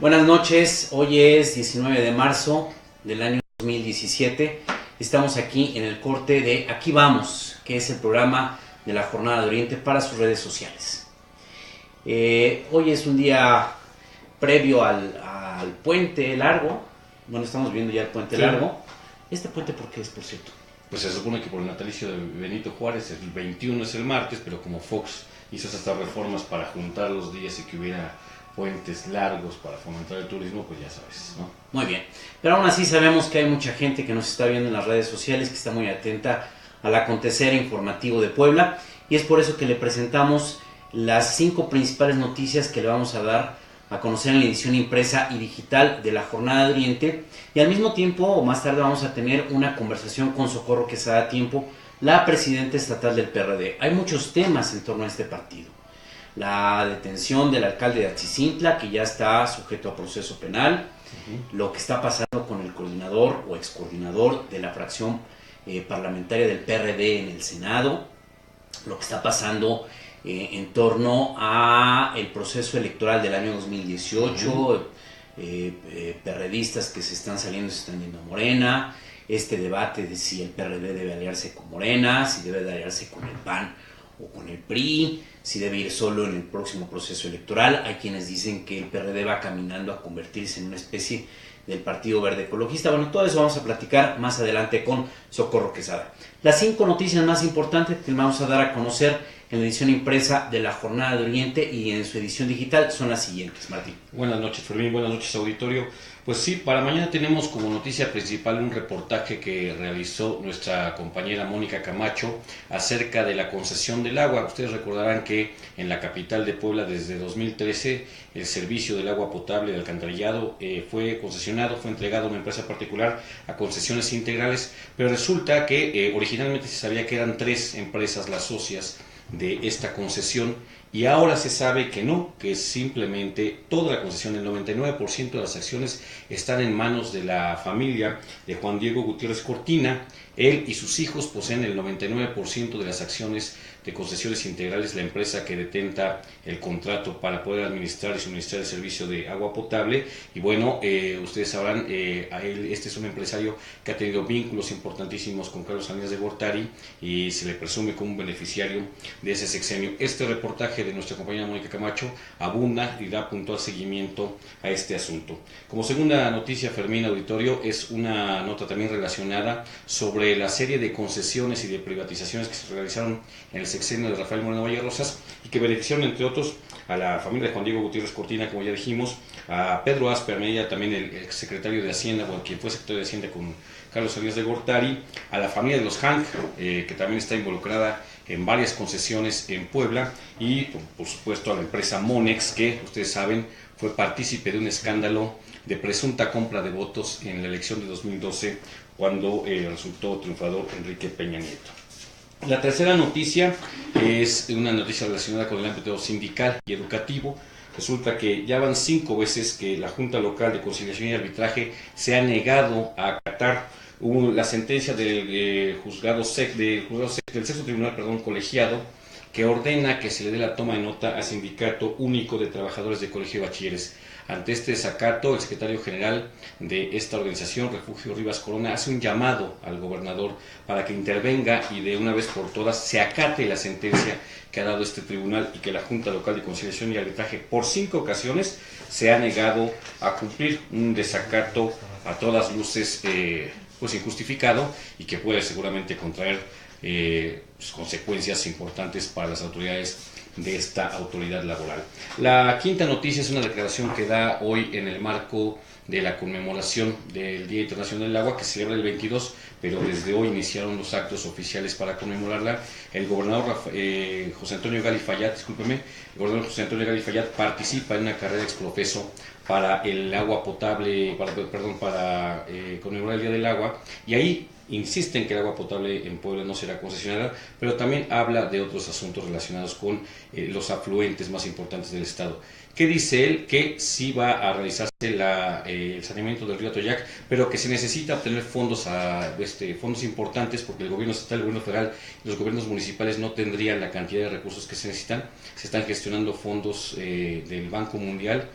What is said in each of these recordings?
Buenas noches, hoy es 19 de marzo del año 2017. Estamos aquí en el corte de Aquí Vamos, que es el programa de la Jornada de Oriente para sus redes sociales. Hoy es un día previo al puente largo. Bueno, estamos viendo ya el puente largo. ¿Este puente por qué es, por cierto? Pues se supone que por el natalicio de Benito Juárez, el 21 es el martes, pero como Fox hizo estas reformas para juntar los días y que hubiera puentes largos para fomentar el turismo, pues ya sabes, ¿no? Muy bien, pero aún así sabemos que hay mucha gente que nos está viendo en las redes sociales, que está muy atenta al acontecer informativo de Puebla, y es por eso que le presentamos las 5 principales noticias que le vamos a dar a conocer en la edición impresa y digital de la Jornada de Oriente, y al mismo tiempo, o más tarde, vamos a tener una conversación con Socorro Quesada Tiempo, la presidenta estatal del PRD. Hay muchos temas en torno a este partido. La detención del alcalde de Atzicintla, que ya está sujeto a proceso penal, lo que está pasando con el coordinador o excoordinador de la fracción parlamentaria del PRD en el Senado, lo que está pasando en torno a el proceso electoral del año 2018, PRDistas que se están saliendo y se están yendo a Morena, este debate de si el PRD debe aliarse con Morena, si debe de aliarse con el PAN o con el PRI, si debe ir solo en el próximo proceso electoral. Hay quienes dicen que el PRD va caminando a convertirse en una especie del Partido Verde Ecologista. Bueno, todo eso vamos a platicar más adelante con Socorro Quesada. Las 5 noticias más importantes que vamos a dar a conocer en la edición impresa de la Jornada de Oriente y en su edición digital son las siguientes, Martín. Buenas noches, Fermín, buenas noches, auditorio. Pues sí, para mañana tenemos como noticia principal un reportaje que realizó nuestra compañera Mónica Camacho acerca de la concesión del agua. Ustedes recordarán que en la capital de Puebla desde 2013 el servicio del agua potable de alcantarillado fue concesionado, fue entregado a una empresa particular a concesiones integrales, pero resulta que originalmente se sabía que eran 3 empresas las socias de esta concesión, y ahora se sabe que no, que simplemente toda la concesión, el 99% de las acciones están en manos de la familia de Juan Diego Gutiérrez Cortina. Él y sus hijos poseen el 99% de las acciones de Concesiones Integrales, la empresa que detenta el contrato para poder administrar y suministrar el servicio de agua potable. Y bueno, ustedes sabrán, este es un empresario que ha tenido vínculos importantísimos con Carlos Salinas de Gortari y se le presume como un beneficiario de ese sexenio. Este reportaje de nuestra compañera Mónica Camacho abunda y da puntual seguimiento a este asunto. Como segunda noticia, Fermín, auditorio, es una nota también relacionada sobre la serie de concesiones y de privatizaciones que se realizaron en el sexenio de Rafael Moreno Valle Rosas y que beneficiaron, entre otros, a la familia de Juan Diego Gutiérrez Cortina, como ya dijimos, a Pedro Asper Medina, también el secretario de Hacienda, bueno, quien fue secretario de Hacienda con Carlos Salinas de Gortari, a la familia de los Hank, que también está involucrada en varias concesiones en Puebla, y por supuesto a la empresa Monex, que ustedes saben fue partícipe de un escándalo de presunta compra de votos en la elección de 2012 cuando resultó triunfador Enrique Peña Nieto. La tercera noticia es una noticia relacionada con el ámbito sindical y educativo. Resulta que ya van 5 veces que la Junta Local de Conciliación y Arbitraje se ha negado a acatar la sentencia del del sexto tribunal, colegiado, que ordena que se le dé la toma de nota al Sindicato Único de Trabajadores de Colegio de Bachilleres. Ante este desacato, el secretario general de esta organización, Refugio Rivas Corona, hace un llamado al gobernador para que intervenga y de una vez por todas se acate la sentencia que ha dado este tribunal y que la Junta Local de Conciliación y Arbitraje por 5 ocasiones se ha negado a cumplir. Un desacato a todas luces pues injustificado y que puede seguramente contraer consecuencias importantes para las autoridades de esta autoridad laboral. La quinta noticia es una declaración que da hoy en el marco de la conmemoración del Día Internacional del Agua, que se celebra el 22, pero desde hoy iniciaron los actos oficiales para conmemorarla. El gobernador José Antonio Gali Fayad, participa en una carrera exprofeso para el agua potable, para conmemorar el Día del Agua, y ahí insiste en que el agua potable en Puebla no será concesionada, pero también habla de otros asuntos relacionados con los afluentes más importantes del estado. ¿Qué dice él? Que sí va a realizarse el saneamiento del río Atoyac, pero que se necesita obtener fondos fondos importantes, porque el gobierno estatal, el gobierno federal y los gobiernos municipales no tendrían la cantidad de recursos que se necesitan. Se están gestionando fondos del Banco Mundial,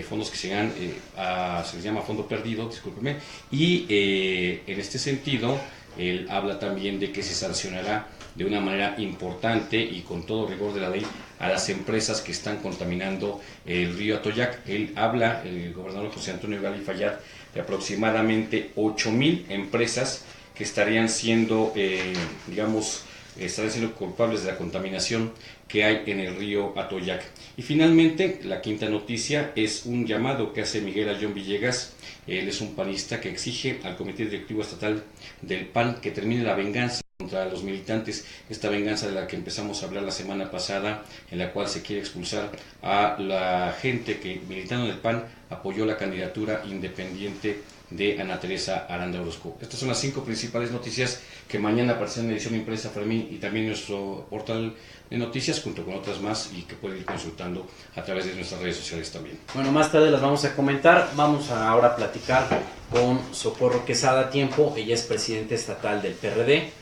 fondos que se les llama fondo perdido, discúlpeme, y en este sentido él habla también de que se sancionará de una manera importante y con todo rigor de la ley a las empresas que están contaminando el río Atoyac. Él habla, el gobernador José Antonio Gali Fayad, de aproximadamente 8,000 empresas que estarían siendo, estarían siendo culpables de la contaminación que hay en el río Atoyac. Y finalmente, la quinta noticia es un llamado que hace Miguel Ayllón Villegas. Él es un panista que exige al Comité Directivo Estatal del PAN que termine la venganza contra los militantes, esta venganza de la que empezamos a hablar la semana pasada, en la cual se quiere expulsar a la gente que, militando en el PAN, apoyó la candidatura independiente de Ana Teresa Aranda Orozco. Estas son las 5 principales noticias que mañana aparecerán en edición impresa, Fermín, y también en nuestro portal de noticias, junto con otras más, y que pueden ir consultando a través de nuestras redes sociales también. Bueno, más tarde las vamos a comentar. Vamos ahora a platicar con Socorro Quesada Tiempo. Ella es presidenta estatal del PRD.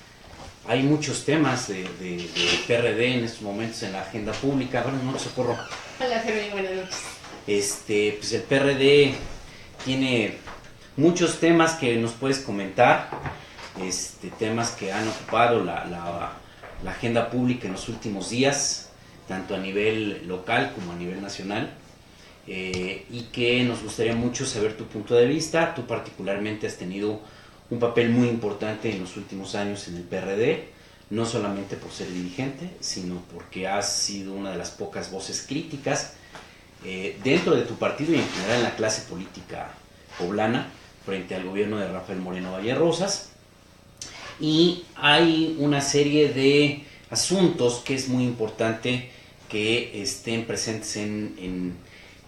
Hay muchos temas de PRD en estos momentos en la agenda pública. Buenas noches, Socorro. Hola, Fermín, buenas noches. Pues el PRD tiene muchos temas que nos puedes comentar, temas que han ocupado la agenda pública en los últimos días, tanto a nivel local como a nivel nacional, y que nos gustaría mucho saber tu punto de vista. Tú particularmente has tenido un papel muy importante en los últimos años en el PRD, no solamente por ser dirigente, sino porque has sido una de las pocas voces críticas dentro de tu partido y en general en la clase política poblana frente al gobierno de Rafael Moreno Vallerrosas. Y hay una serie de asuntos que es muy importante que estén presentes en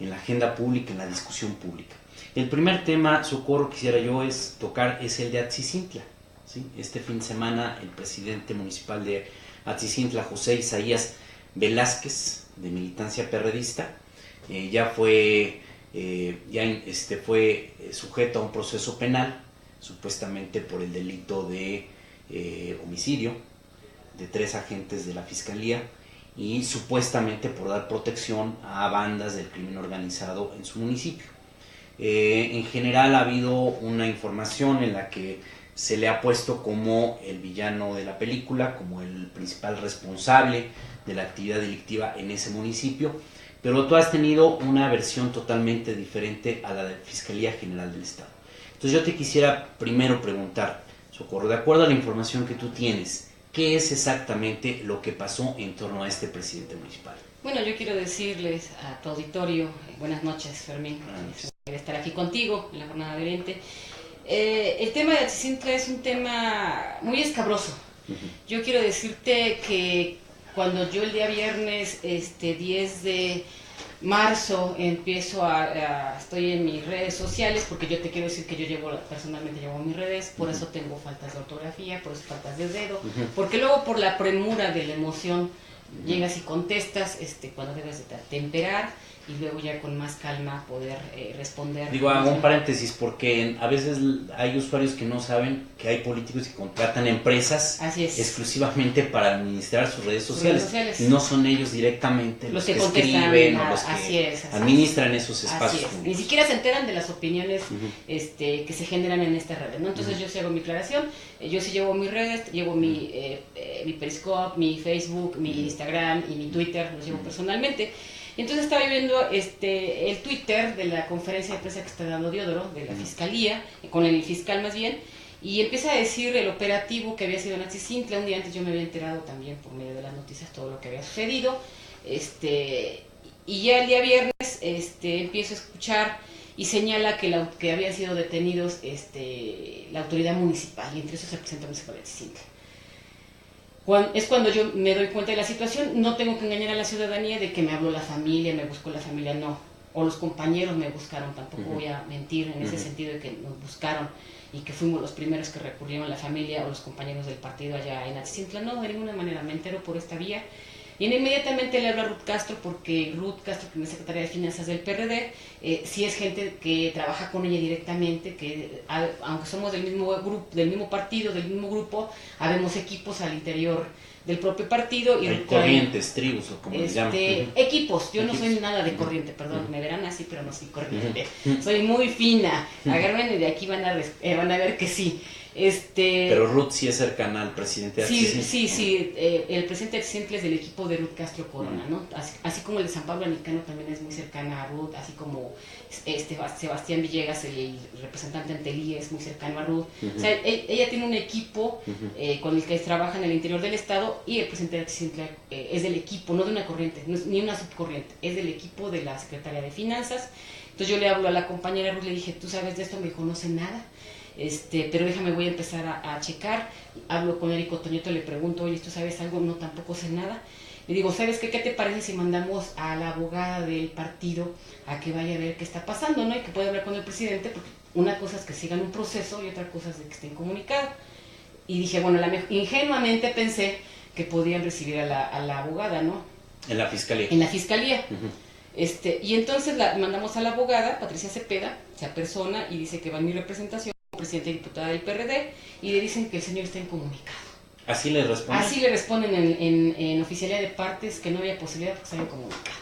la agenda pública, en la discusión pública. El primer tema, Socorro, quisiera yo tocar es el de Atzicintla, ¿sí? Este fin de semana el presidente municipal de Atzicintla, José Isaías Velázquez, de militancia perredista, fue sujeto a un proceso penal, supuestamente por el delito de homicidio de 3 agentes de la Fiscalía y supuestamente por dar protección a bandas del crimen organizado en su municipio. En general ha habido una información en la que se le ha puesto como el villano de la película, como el principal responsable de la actividad delictiva en ese municipio, pero tú has tenido una versión totalmente diferente a la de Fiscalía General del Estado. Entonces yo te quisiera primero preguntar, Socorro, de acuerdo a la información que tú tienes, ¿qué es exactamente lo que pasó en torno a este presidente municipal? Bueno, yo quiero decirles a tu auditorio, buenas noches, Fermín, estar aquí contigo en la jornada de Oriente. El tema de Atzicintla es un tema muy escabroso. Yo quiero decirte que cuando yo el día viernes 10 de marzo estoy en mis redes sociales, porque yo te quiero decir que yo personalmente llevo mis redes, por eso tengo faltas de ortografía, por eso faltas de dedo, porque luego por la premura de la emoción llegas y contestas cuando debes de temperar y luego ya con más calma poder responder. Digo, hago un paréntesis porque a veces hay usuarios que no saben que hay políticos que contratan empresas exclusivamente para administrar sus redes sociales. No son ellos directamente los que escriben o los que administran esos espacios públicos. Ni siquiera se enteran de las opiniones que se generan en estas redes, ¿no? Entonces yo sí hago mi aclaración, yo sí llevo mis redes, llevo mi Periscope, mi Facebook, mi Instagram y mi Twitter, los llevo personalmente. Entonces estaba yo viendo el Twitter de la conferencia de prensa que está dando Diodoro, de la Fiscalía, con el fiscal más bien, y empieza a decir el operativo que había sido en Atzicintla. Un día antes yo me había enterado también por medio de las noticias todo lo que había sucedido, y ya el día viernes empiezo a escuchar y señala que habían sido detenidos la autoridad municipal, y entre esos el presidente municipal de Atzicintla. Es cuando yo me doy cuenta de la situación. No tengo que engañar a la ciudadanía de que me habló la familia, me buscó la familia, no. o los compañeros me buscaron, tampoco voy a mentir en ese sentido de que nos buscaron y que fuimos los primeros que recurrieron la familia o los compañeros del partido allá en Atzintla. No, de ninguna manera, me entero por esta vía. Y inmediatamente le hablo a Ruth Castro, porque Ruth Castro, que es secretaria de Finanzas del PRD, sí es gente que trabaja con ella directamente, que aunque somos del mismo grupo, del mismo partido, del mismo grupo, habemos equipos al interior del propio partido. Y hay corrientes, tribus o como le llaman. Equipos, yo no soy nada de corriente, perdón, me verán así, pero no soy corriente. Soy muy fina, agárrenme de aquí, van a ver que sí. Pero Ruth sí es cercana al presidente de Atzintla. Sí, el presidente de Atzintla es del equipo de Ruth Castro Corona, ¿no? Así como el de San Pablo Anicano también es muy cercana a Ruth, así como Sebastián Villegas, el representante ante el IE, es muy cercano a Ruth. O sea, ella tiene un equipo con el que trabaja en el interior del estado, y el presidente de Atzintla es del equipo, no de una corriente, no es ni una subcorriente, es del equipo de la Secretaría de Finanzas. Entonces yo le hablo a la compañera Ruth, le dije, ¿tú sabes de esto? Me dijo, no sé nada. Pero déjame, voy a empezar a checar. Hablo con Érico Toñeto, le pregunto, oye, ¿tú sabes algo? No, tampoco sé nada. Le digo, ¿sabes qué? ¿Qué te parece si mandamos a la abogada del partido a que vaya a ver qué está pasando, ¿no? Y que pueda hablar con el presidente, porque una cosa es que sigan un proceso y otra cosa es de que estén comunicados. Y dije, bueno, ingenuamente pensé que podían recibir a la abogada, ¿no? En la fiscalía. En la fiscalía. Y entonces mandamos a la abogada, Patricia Cepeda, se apersona y dice que va en mi representación, presidente y diputada del PRD, y le dicen que el señor está incomunicado. ¿Así le responden? Así le responden en oficialía de partes, que no había posibilidad porque estaba incomunicado.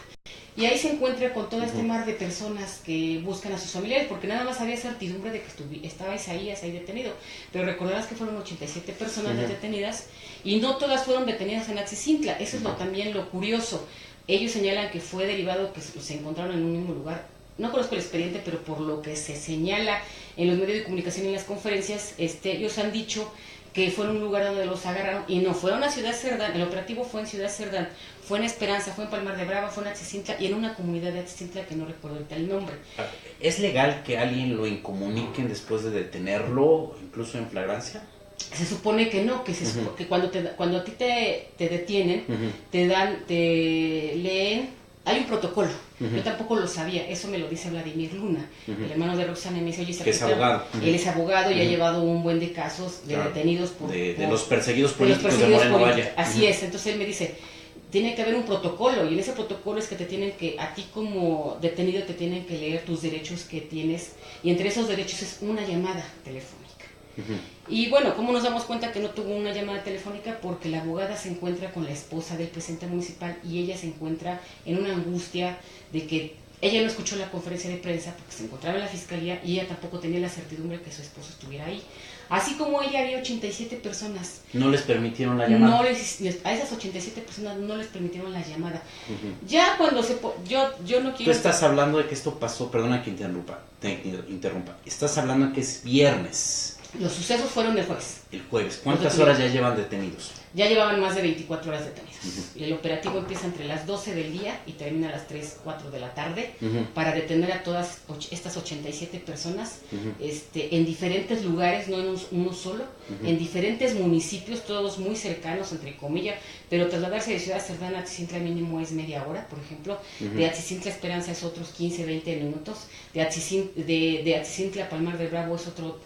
Y ahí se encuentra con todo este mar de personas que buscan a sus familiares, porque nada más había certidumbre de que estaba Isaías ahí detenido. Pero recordarás que fueron 87 personas detenidas, y no todas fueron detenidas en Atzintla. Eso es también lo curioso. Ellos señalan que fue derivado, que se encontraron en un mismo lugar. No conozco el expediente, pero por lo que se señala en los medios de comunicación y en las conferencias, ellos han dicho que fue en un lugar donde los agarraron, y no fueron a Ciudad Cerdán. El operativo fue en Ciudad Cerdán, fue en Esperanza, fue en Palmar de Brava, fue en Atzintla y en una comunidad de Atzintla que no recuerdo ahorita el nombre. ¿Es legal que alguien lo incomuniquen después de detenerlo, incluso en flagrancia? Se supone que no, que cuando a ti te detienen, te leen. Hay un protocolo, yo tampoco lo sabía, eso me lo dice Vladimir Luna, el hermano de Roxana, y me dice, oye, que es abogado. Él es abogado y ha llevado un buen de casos de detenidos de los perseguidos políticos de Moreno Valle. Así es, entonces él me dice, tiene que haber un protocolo, y en ese protocolo es que a ti como detenido te tienen que leer tus derechos que tienes, y entre esos derechos es una llamada telefónica. Y bueno, ¿cómo nos damos cuenta que no tuvo una llamada telefónica? Porque la abogada se encuentra con la esposa del presidente municipal, y ella se encuentra en una angustia de que ella no escuchó la conferencia de prensa porque se encontraba en la fiscalía, y ella tampoco tenía la certidumbre que su esposo estuviera ahí. Así como ella, había 87 personas. ¿No les permitieron la llamada? A esas 87 personas no les permitieron la llamada. Ya cuando yo no quiero... Tú estás hablando de que esto pasó, perdona que te interrumpa. Estás hablando de que es viernes. Los sucesos fueron el jueves. El jueves. ¿Cuántas horas ya llevan detenidos? Ya llevaban más de 24 horas detenidos. Y el operativo empieza entre las 12 del día y termina a las 3, 4 de la tarde para detener a todas estas 87 personas en diferentes lugares, no en uno solo, en diferentes municipios, todos muy cercanos, entre comillas, pero trasladarse de Ciudad Cerdán a Atzintla mínimo es media hora, por ejemplo. De Atzintla a Esperanza es otros 15, 20 minutos. De Atzintla a Palmar de Bravo es otros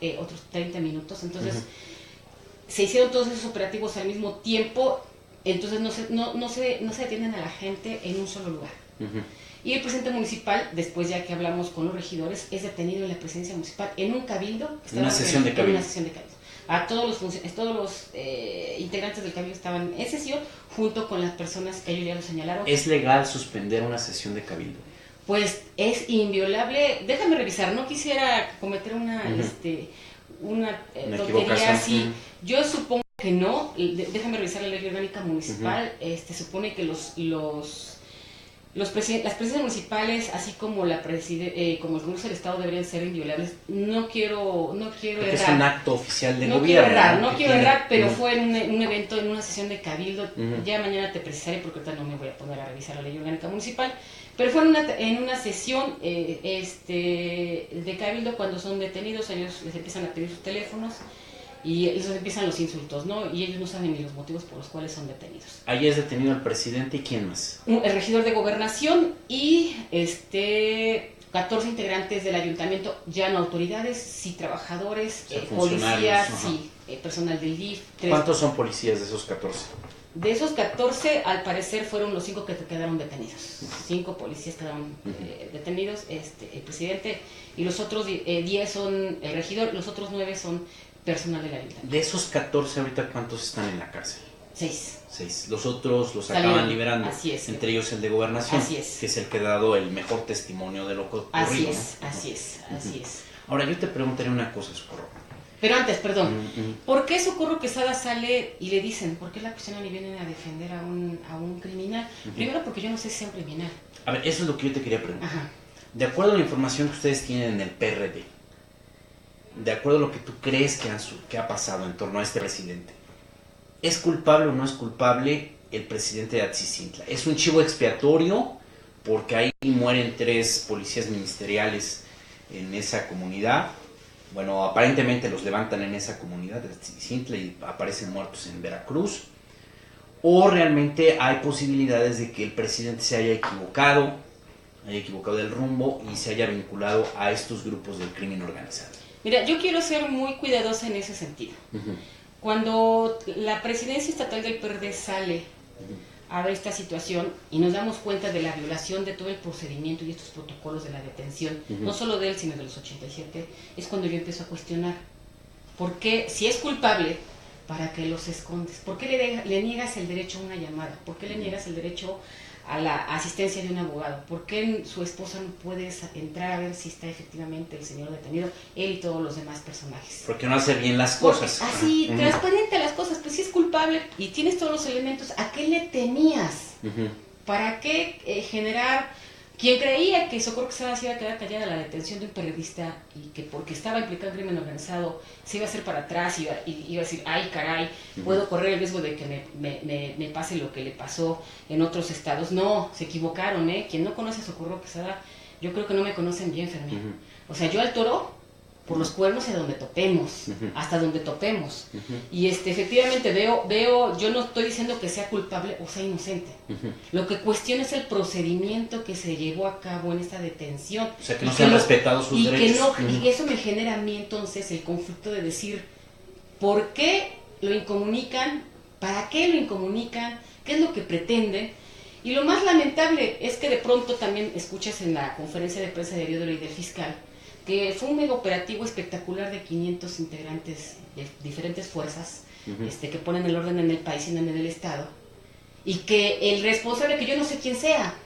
30 minutos. Entonces, se hicieron todos esos operativos al mismo tiempo, entonces no se detienen a la gente en un solo lugar. Y el presidente municipal, después ya que hablamos con los regidores, es detenido en la presidencia municipal en un cabildo. Una sesión de cabildo. A todos los integrantes del cabildo estaban en sesión, junto con las personas que ellos ya lo señalaron. ¿Es legal suspender una sesión de cabildo? Pues es inviolable. Déjame revisar, no quisiera cometer una tontería así. Yo supongo que no. Déjame revisar la ley orgánica municipal. Supone que las presidencias municipales, así como como los gobiernos del estado, deberían ser inviolables. No quiero errar. Es un acto oficial de gobierno. No quiero errar, pero fue en un evento, en una sesión de cabildo. Ya mañana te precisaré, porque ahorita no me voy a poner a revisar la ley orgánica municipal. Pero fue en una sesión de cabildo, cuando son detenidos, ellos les empiezan a pedir sus teléfonos, Y entonces empiezan los insultos, ¿no? Y ellos no saben ni los motivos por los cuales son detenidos. Ahí es detenido el presidente y ¿quién más? El regidor de Gobernación y 14 integrantes del ayuntamiento, ya no autoridades, sí trabajadores, O sea, policías, ajá. sí, personal del DIF. ¿Cuántos son policías de esos 14? De esos 14, al parecer fueron los 5 que quedaron detenidos. 5 policías quedaron detenidos, el presidente, y los otros 10 son el regidor, los otros 9 son personal del ayuntamiento. De esos 14 ahorita, ¿cuántos están en la cárcel? 6. 6. Los otros los Salieron. acaban liberando. Así es. Entre ellos el de Gobernación. Así es. Que es el que ha dado el mejor testimonio de lo que ocurrió. Así es, ¿no? así es, así es. Ahora, yo te preguntaré una cosa, Socorro. Pero antes, perdón, ¿por qué Socorro Quesada sale y le dicen, por qué la cuestionan y vienen a defender a un criminal? Primero porque yo no sé si sea un criminal. A ver, eso es lo que yo te quería preguntar. Ajá. De acuerdo a la información que ustedes tienen en el PRD, de acuerdo a lo que tú crees que ha pasado en torno a este presidente, ¿es culpable o no es culpable el presidente de Atzicintla? ¿Es un chivo expiatorio porque ahí mueren 3 policías ministeriales en esa comunidad? Bueno, aparentemente los levantan en esa comunidad de Atzicintla y aparecen muertos en Veracruz. ¿O realmente hay posibilidades de que el presidente se haya equivocado del rumbo y se haya vinculado a estos grupos del crimen organizado? Mira, yo quiero ser muy cuidadosa en ese sentido. Cuando la presidencia estatal del PRD sale a ver esta situación y nos damos cuenta de la violación de todo el procedimiento y estos protocolos de la detención, no solo de él, sino de los 87, es cuando yo empiezo a cuestionar. ¿Por qué, si es culpable, para qué los escondes? ¿Por qué le niegas el derecho a una llamada? ¿Por qué le niegas el derecho a la asistencia de un abogado? ¿Por qué su esposa no puede entrar a ver si está efectivamente el señor detenido, él y todos los demás personajes? Porque no hace bien las cosas. Así, transparente las cosas, pues si es culpable y tienes todos los elementos, ¿a qué le temías? ¿Para qué generar? Quien creía que Socorro Quesada se iba a quedar callada la detención de un periodista y que porque estaba implicado en crimen organizado se iba a hacer para atrás y iba a decir, ay caray, puedo correr el riesgo de que me pase lo que le pasó en otros estados. No, se equivocaron, ¿eh? Quien no conoce a Socorro Quesada, yo creo que no me conocen bien, Fermín. O sea, yo al toro por los cuernos a donde topemos, hasta donde topemos. Y efectivamente veo, yo no estoy diciendo que sea culpable o sea inocente. Lo que cuestiono es el procedimiento que se llevó a cabo en esta detención. O sea, que no se han respetado sus derechos. Y eso me genera a mí entonces el conflicto de decir, ¿por qué lo incomunican? ¿Para qué lo incomunican? ¿Qué es lo que pretenden? Y lo más lamentable es que de pronto también escuchas en la conferencia de prensa de Heliodoro y del fiscal que fue un mega operativo espectacular de 500 integrantes de diferentes fuerzas que ponen el orden en el país y en el estado, y que el responsable, que yo no sé quién sea,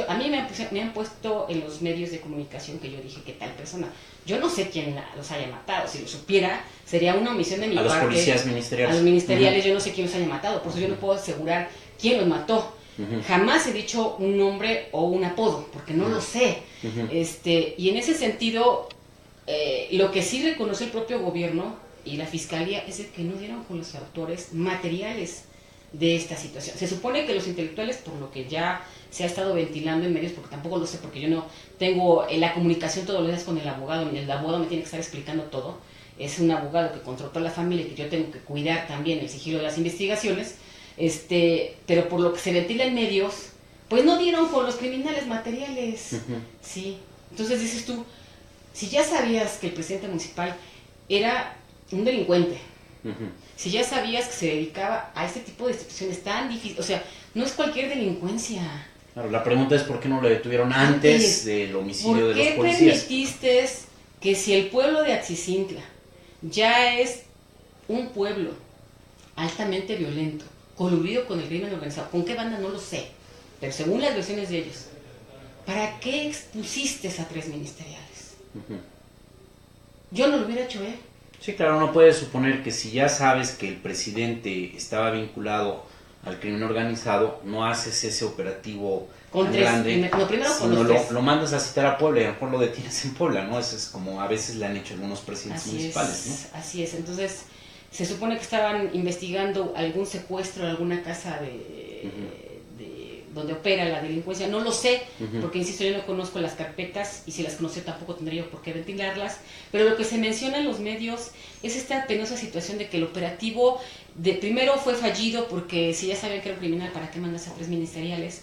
a mí me han puesto en los medios de comunicación que yo dije que tal persona, yo no sé quién los haya matado, si lo supiera sería una omisión de mi parte. A los policías ministeriales. A los ministeriales yo no sé quién los haya matado, por eso yo no puedo asegurar quién los mató. Jamás he dicho un nombre o un apodo, porque no lo sé. Y en ese sentido, lo que sí reconoció el propio gobierno y la fiscalía es el que no dieron con los autores materiales de esta situación. Se supone que los intelectuales, por lo que ya se ha estado ventilando en medios, porque tampoco lo sé, porque yo no tengo la comunicación todos los días con el abogado, el abogado me tiene que estar explicando todo, es un abogado que contrató a la familia y que yo tengo que cuidar también el sigilo de las investigaciones, pero por lo que se ventila en medios, pues no dieron con los criminales materiales. Sí. Entonces dices tú, si ya sabías que el presidente municipal era un delincuente, si ya sabías que se dedicaba a este tipo de situaciones tan difíciles, o sea, no es cualquier delincuencia. Claro, la pregunta es ¿por qué no lo detuvieron antes del homicidio de los policías? ¿Por qué permitiste que si el pueblo de Atzicintla ya es un pueblo altamente violento, coludido con el crimen organizado, ¿con qué banda? No lo sé, pero según las versiones de ellos, ¿para qué expusiste a 3 ministeriales? Yo no lo hubiera hecho, ¿eh? Sí, claro, no puedes suponer que si ya sabes que el presidente estaba vinculado al crimen organizado, no haces ese operativo tan grande, sino lo mandas a citar a Puebla y a lo mejor lo detienes en Puebla, ¿no? Eso es como a veces le han hecho algunos presidentes municipales, ¿no? Así es, entonces se supone que estaban investigando algún secuestro en alguna casa de donde opera la delincuencia. No lo sé, porque insisto, yo no conozco las carpetas y si las conocía tampoco tendría yo por qué ventilarlas, pero lo que se menciona en los medios es esta penosa situación de que el operativo primero fue fallido porque si ya sabían que era un criminal, ¿para qué mandas a 3 ministeriales?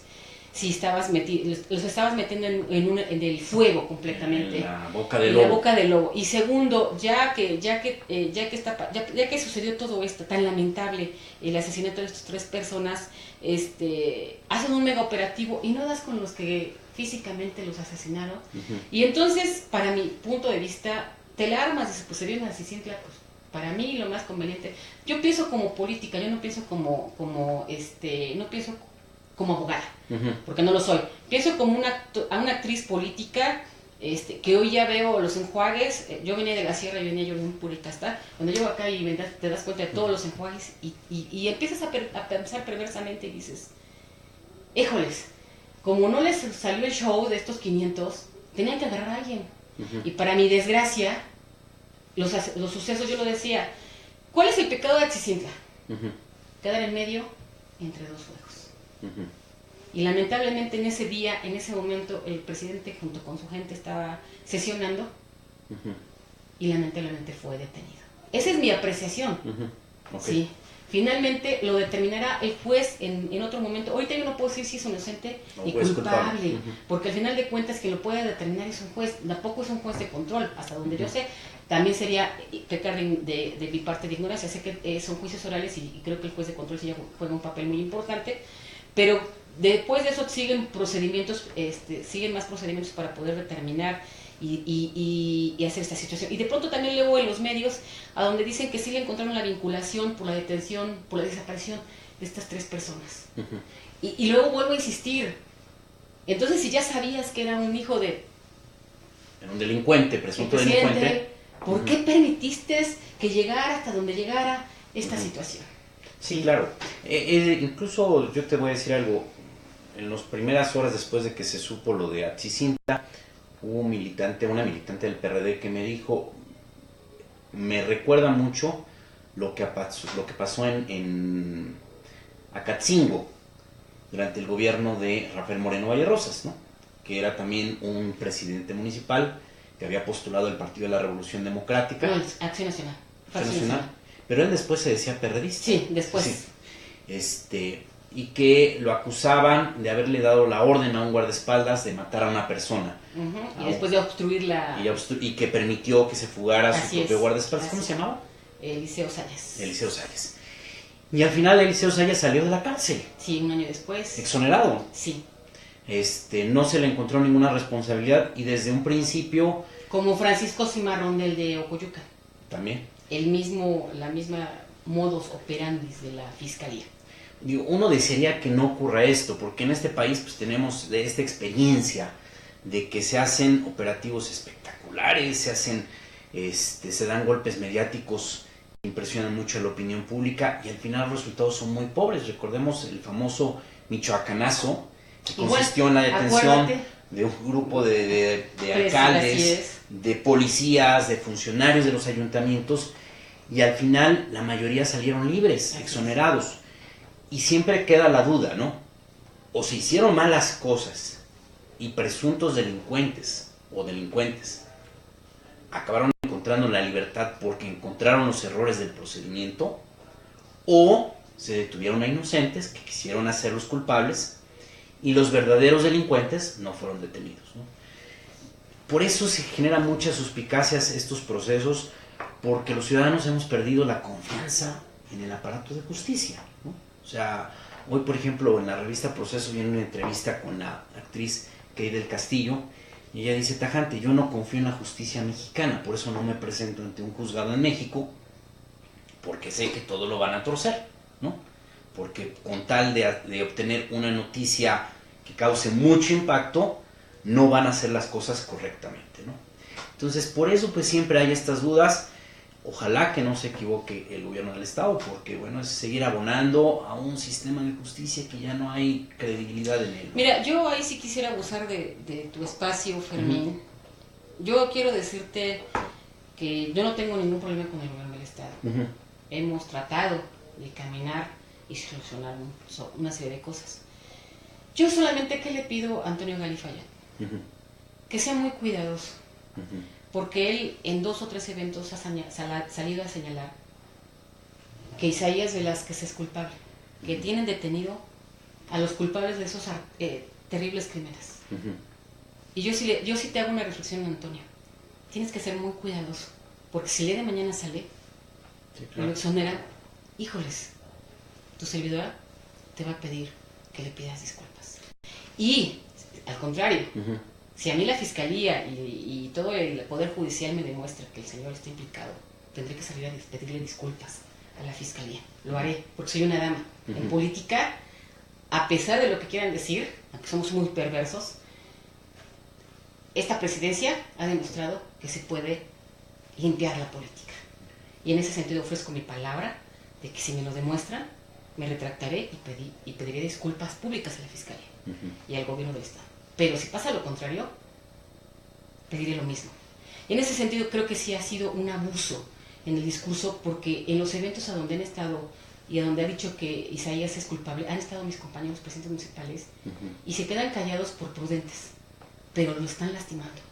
Si los estabas metiendo en el fuego completamente, en la boca del lobo. Y segundo, ya que sucedió todo esto tan lamentable, el asesinato de estas 3 personas, hacen un mega operativo y no das con los que físicamente los asesinaron. Y entonces, para mi punto de vista, te la armas y pues se viene así sin pues para mí lo más conveniente. Yo pienso como política, yo no pienso como abogada, porque no lo soy. Pienso como a una actriz política, que hoy ya veo los enjuagues. Yo venía de la sierra y venía yo en Puricasta. Cuando llego acá y te das cuenta de todos los enjuagues y empiezas a pensar perversamente y dices, híjoles, como no les salió el show de estos 500, tenían que agarrar a alguien. Y para mi desgracia, los sucesos, yo lo decía, ¿cuál es el pecado de Atzicintla? Quedar en medio entre 2 fuegos. Y lamentablemente en ese día, en ese momento, el presidente junto con su gente estaba sesionando y lamentablemente fue detenido. Esa es mi apreciación. Okay. Sí. Finalmente lo determinará el juez en otro momento. Ahorita yo no puedo decir si es inocente ni culpable, porque al final de cuentas quien lo puede determinar es un juez. Tampoco es un juez de control, hasta donde yo sé. También sería pecar de mi parte de ignorancia. Sé que son juicios orales y creo que el juez de control sí juega un papel muy importante, pero después de eso siguen más procedimientos para poder determinar y hacer esta situación. Y de pronto también leo en los medios a donde dicen que sí le encontraron la vinculación por la detención, por la desaparición de estas 3 personas. Y luego vuelvo a insistir. Entonces, si ya sabías que era un hijo de... Era un delincuente, presunto delincuente. ¿Por qué permitiste que llegara hasta donde llegara esta situación? Sí, claro. Incluso yo te voy a decir algo. En las primeras horas después de que se supo lo de Atzicintla, hubo una militante del PRD que me dijo, me recuerda mucho lo que pasó en Acatzingo durante el gobierno de Rafael Moreno Vallerosas, ¿no? Que era también un presidente municipal que había postulado el Partido de la Revolución Democrática. No, Acción Nacional. Pero él después se decía perredista. Sí, después. Sí. Y que lo acusaban de haberle dado la orden a un guardaespaldas de matar a una persona. Y después de obstruir la... Y que permitió que se fugara su propio guardaespaldas. ¿Cómo se llamaba? Eliseo Sayas. Y al final Eliseo Sayas salió de la cárcel. Sí, un año después. Exonerado. Sí. No se le encontró ninguna responsabilidad y desde un principio... Como Francisco Cimarrón del de Ocoyuca. También. La misma modus operandi de la fiscalía. Uno desearía que no ocurra esto, porque en este país pues tenemos esta experiencia de que se hacen operativos espectaculares, se dan golpes mediáticos que impresionan mucho a la opinión pública y al final los resultados son muy pobres. Recordemos el famoso Michoacanazo, que consistió en la detención de un grupo de alcaldes, de policías, de funcionarios de los ayuntamientos, y al final la mayoría salieron libres, exonerados. Y siempre queda la duda, ¿no? O se hicieron malas cosas y presuntos delincuentes acabaron encontrando la libertad porque encontraron los errores del procedimiento, o se detuvieron a inocentes que quisieron hacerlos culpables y los verdaderos delincuentes no fueron detenidos, ¿no? Por eso se generan muchas suspicacias estos procesos, porque los ciudadanos hemos perdido la confianza en el aparato de justicia, ¿no? O sea, hoy por ejemplo en la revista Proceso viene una entrevista con la actriz Kay del Castillo y ella dice tajante, yo no confío en la justicia mexicana, por eso no me presento ante un juzgado en México, porque sé que todo lo van a torcer, ¿no? Porque con tal de obtener una noticia que cause mucho impacto, no van a hacer las cosas correctamente, ¿no? Entonces por eso pues siempre hay estas dudas. Ojalá que no se equivoque el gobierno del estado, porque bueno, es seguir abonando a un sistema de justicia que ya no hay credibilidad en él. Mira, yo ahí sí quisiera abusar de tu espacio, Fermín. Yo quiero decirte que yo no tengo ningún problema con el gobierno del estado. Hemos tratado de caminar y solucionar una serie de cosas. Yo solamente que le pido a Antonio Galifaya, que sea muy cuidadoso, porque él en 2 o 3 eventos ha salido a señalar que Isaías Velázquez es culpable, que tienen detenido a los culpables de esos terribles crímenes. Y yo sí te hago una reflexión, Antonio. Tienes que ser muy cuidadoso, porque si el día de mañana sale, lo exoneran, híjoles, tu servidora te va a pedir que le pidas disculpas. Y, al contrario, si a mí la Fiscalía y todo el Poder Judicial me demuestra que el señor está implicado, tendré que salir a pedirle disculpas a la Fiscalía. Lo haré, porque soy una dama. En política, a pesar de lo que quieran decir, aunque somos muy perversos, esta presidencia ha demostrado que se puede limpiar la política. Y en ese sentido ofrezco mi palabra de que si me lo demuestran, me retractaré y pediré disculpas públicas a la Fiscalía y al gobierno del Estado. Pero si pasa lo contrario, pediré lo mismo. Y en ese sentido creo que sí ha sido un abuso en el discurso, porque en los eventos a donde han estado y a donde ha dicho que Isaías es culpable, han estado mis compañeros presidentes municipales y se quedan callados por prudentes, pero lo están lastimando.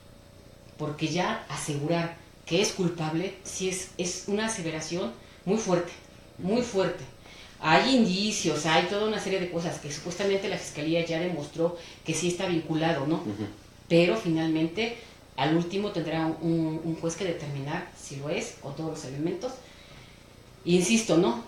Porque ya asegurar que es culpable sí es una aseveración muy fuerte, muy fuerte. Hay indicios, hay toda una serie de cosas que supuestamente la Fiscalía ya demostró que sí está vinculado, ¿no? Pero finalmente, al último tendrá un juez que determinar si lo es, con todos los elementos. Y insisto, ¿no?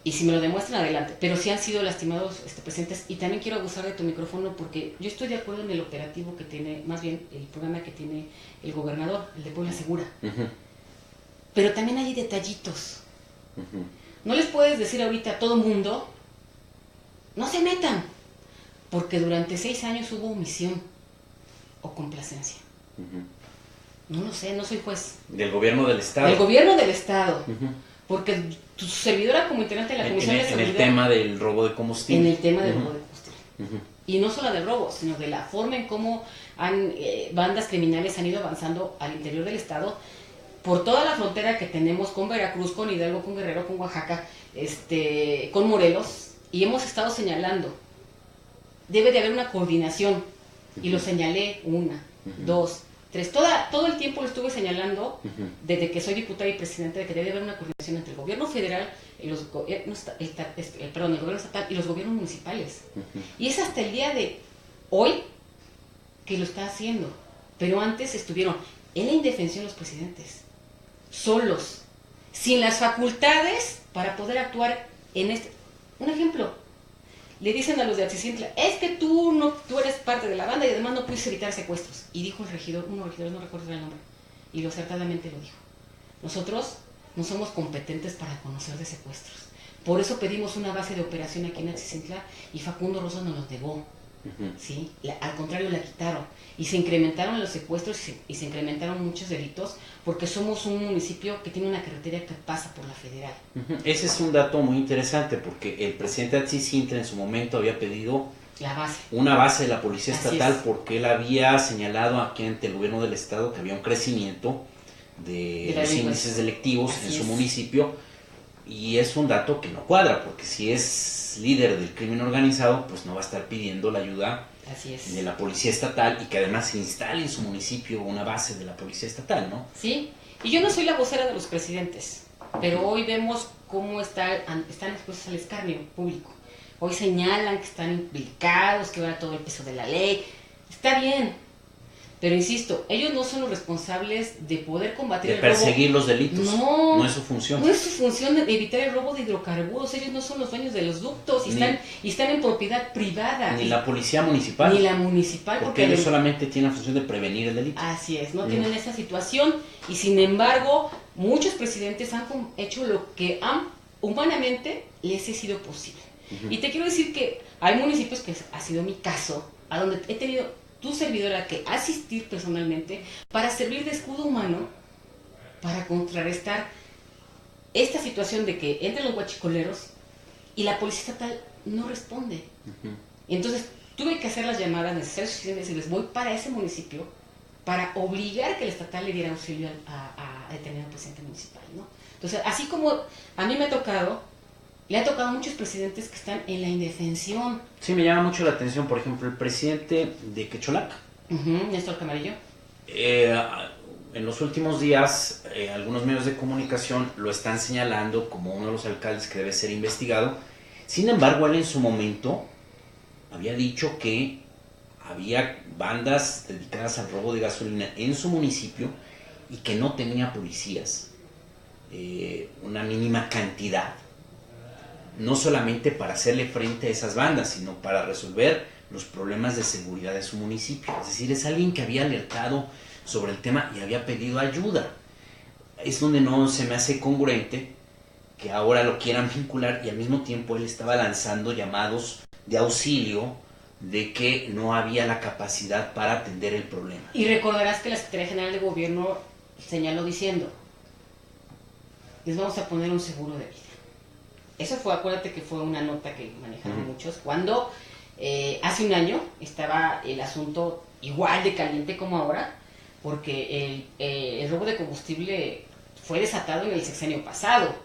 Y si me lo demuestran, adelante. Pero sí han sido lastimados presentes. Y también quiero abusar de tu micrófono porque yo estoy de acuerdo en el operativo que tiene, más bien el programa que tiene el gobernador, el de Puebla Segura. Pero también hay detallitos. No les puedes decir ahorita a todo mundo, no se metan, porque durante 6 años hubo omisión o complacencia. No lo sé, no soy juez. Del gobierno del Estado. Del gobierno del Estado. Porque tu servidora como integrante de la Comisión de Seguridad... En el tema del robo de combustible. En el tema del robo de combustible. Y no solo del robo, sino de la forma en cómo bandas criminales han ido avanzando al interior del Estado, por toda la frontera que tenemos con Veracruz, con Hidalgo, con Guerrero, con Oaxaca, con Morelos, y hemos estado señalando. Debe de haber una coordinación, y lo señalé 1, 2, 3. Todo el tiempo lo estuve señalando, desde que soy diputada y presidente, de que debe haber una coordinación entre el gobierno federal, el gobierno estatal y los gobiernos municipales. Y es hasta el día de hoy que lo está haciendo. Pero antes estuvieron en la indefensión los presidentes, solos, sin las facultades para poder actuar en este. Un ejemplo, le dicen a los de Atzicintla, es que tú eres parte de la banda y además no pudiste evitar secuestros. Y dijo el regidor, uno de los regidores, no recuerdo el nombre, y lo acertadamente lo dijo. Nosotros no somos competentes para conocer de secuestros. Por eso pedimos una base de operación aquí en Atzicintla y Facundo Rosas nos los negó. ¿Sí? Al contrario, la quitaron y se incrementaron los secuestros y se incrementaron muchos delitos porque somos un municipio que tiene una carretera que pasa por la federal. Ese es un dato muy interesante porque el presidente Atzicintla en su momento había pedido una base de la policía estatal porque él había señalado aquí ante el gobierno del estado que había un crecimiento de los índices delictivos en su municipio, y es un dato que no cuadra porque si es líder del crimen organizado pues no va a estar pidiendo la ayuda de la policía estatal y que además se instale en su municipio una base de la policía estatal, ¿no? Sí, y yo no soy la vocera de los presidentes, pero hoy vemos cómo están expuestos al escarnio público. Hoy señalan que están implicados, que van a todo el peso de la ley. Está bien, pero insisto, ellos no son los responsables de poder combatir el robo. De perseguir los delitos. No es su función. No es su función evitar el robo de hidrocarburos. Ellos no son los dueños de los ductos y están en propiedad privada. Ni la policía municipal. Ni la municipal. Porque ellos solamente tienen la función de prevenir el delito. Así es, no tienen esa situación y sin embargo muchos presidentes han hecho lo que humanamente les ha sido posible. Y te quiero decir que hay municipios, que ha sido mi caso, a donde he tenido tu servidora que asistir personalmente para servir de escudo humano para contrarrestar esta situación de que entran los guachicoleros y la policía estatal no responde. Y entonces tuve que hacer las llamadas necesarias y decirles, voy para ese municipio para obligar a que el estatal le diera auxilio a determinado presidente municipal, ¿no? Entonces, así como a mí me ha tocado le ha tocado a muchos presidentes que están en la indefensión. Sí, me llama mucho la atención, por ejemplo, el presidente de Quecholac. Néstor Camarillo. En los últimos días, algunos medios de comunicación lo están señalando como uno de los alcaldes que debe ser investigado. Sin embargo, él en su momento había dicho que había bandas dedicadas al robo de gasolina en su municipio y que no tenía policías, una mínima cantidad, no solamente para hacerle frente a esas bandas, sino para resolver los problemas de seguridad de su municipio. Es decir, es alguien que había alertado sobre el tema y había pedido ayuda. Es donde no se me hace congruente que ahora lo quieran vincular y al mismo tiempo él estaba lanzando llamados de auxilio de que no había la capacidad para atender el problema. Y recordarás que la Secretaría General de Gobierno señaló diciendo, les vamos a poner un seguro de vida. Eso fue, acuérdate que fue una nota que manejaron muchos, cuando hace un año estaba el asunto igual de caliente como ahora, porque el robo de combustible fue desatado en el sexenio pasado,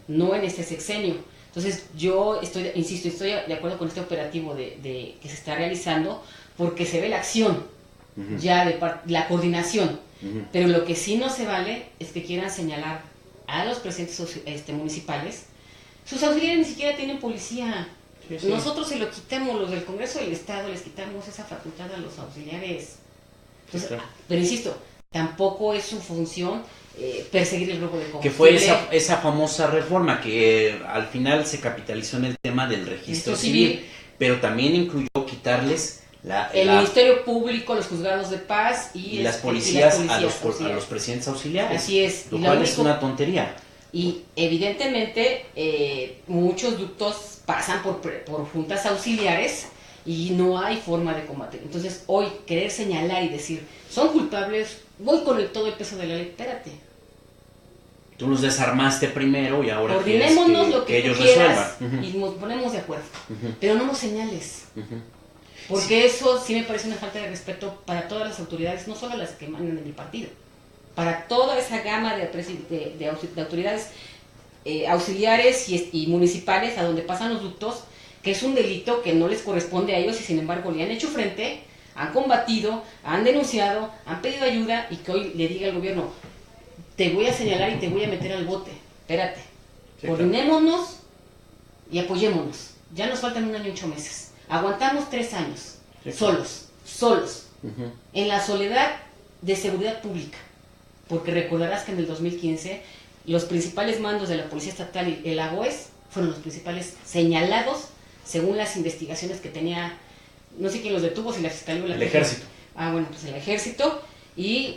no en este sexenio. Entonces yo estoy de acuerdo con este operativo que se está realizando, porque se ve la acción, ya de la coordinación, pero lo que sí no se vale es que quieran señalar a los presidentes municipales. Sus auxiliares ni siquiera tienen policía. Sí. Nosotros se lo quitamos, los del Congreso del Estado, les quitamos esa facultad a los auxiliares. Entonces, sí, claro. Pero insisto, tampoco es su función perseguir el robo de combustible. Que fue esa famosa reforma que al final se capitalizó en el tema del registro civil, pero también incluyó quitarles el Ministerio Público, los juzgados de paz y las policías, a los presidentes auxiliares. Así es. Lo cual es una tontería. Y evidentemente muchos ductos pasan por juntas auxiliares y no hay forma de combatir. Entonces hoy querer señalar y decir, son culpables, voy con todo el peso de la ley, espérate. Tú los desarmaste primero y ahora coordinémonos lo que ellos quieras resuelvan. Y nos ponemos de acuerdo. Pero no nos señales. Porque eso sí me parece una falta de respeto para todas las autoridades, no solo las que mandan en el partido. Para toda esa gama de autoridades auxiliares y municipales a donde pasan los ductos, que es un delito que no les corresponde a ellos y sin embargo le han hecho frente, han combatido, han denunciado, han pedido ayuda y que hoy le diga al gobierno, te voy a señalar y te voy a meter al bote, espérate, sí, coordinémonos, claro, y apoyémonos. Ya nos faltan 1 año y 8 meses, aguantamos 3 años, sí, solos, en la soledad de seguridad pública. Porque recordarás que en el 2015 los principales mandos de la Policía Estatal y el AGOES fueron los principales señalados según las investigaciones que tenía, no sé quién los detuvo, si la Fiscalía o la Ejército. Bueno, pues el Ejército y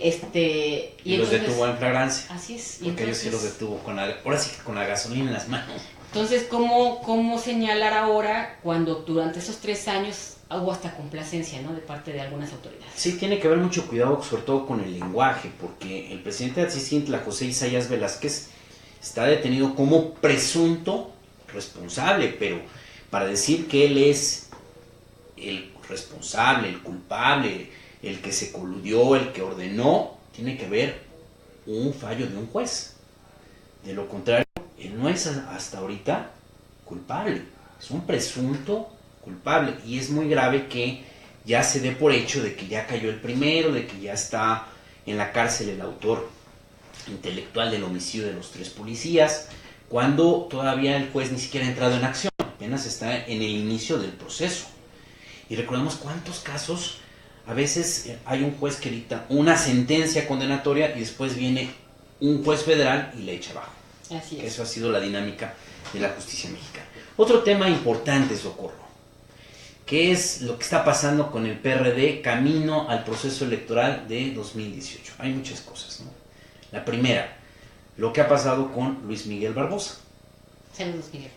los detuvo en flagrancia. Así es. Porque ellos sí los detuvo ahora sí que con la gasolina en las manos. Entonces, ¿cómo señalar ahora cuando durante esos 3 años hubo hasta complacencia, ¿no?, de parte de algunas autoridades? Sí, tiene que haber mucho cuidado, sobre todo con el lenguaje, porque el presidente de Atzintla, José Isaías Velázquez, está detenido como presunto responsable, pero para decir que él es el responsable, el culpable, el que se coludió, el que ordenó, tiene que haber un fallo de un juez. De lo contrario, él no es hasta ahorita culpable, es un presunto culpable y es muy grave que ya se dé por hecho de que ya cayó el primero, de que ya está en la cárcel el autor intelectual del homicidio de los 3 policías, cuando todavía el juez ni siquiera ha entrado en acción, apenas está en el inicio del proceso. Y recordemos cuántos casos, a veces hay un juez que dicta una sentencia condenatoria y después viene un juez federal y le echa abajo. Así es. Eso ha sido la dinámica de la justicia mexicana. Otro tema importante, Socorro, ¿qué es lo que está pasando con el PRD camino al proceso electoral de 2018? Hay muchas cosas, ¿no? La primera, lo que ha pasado con Luis Miguel Barbosa. Saludos, Miguel.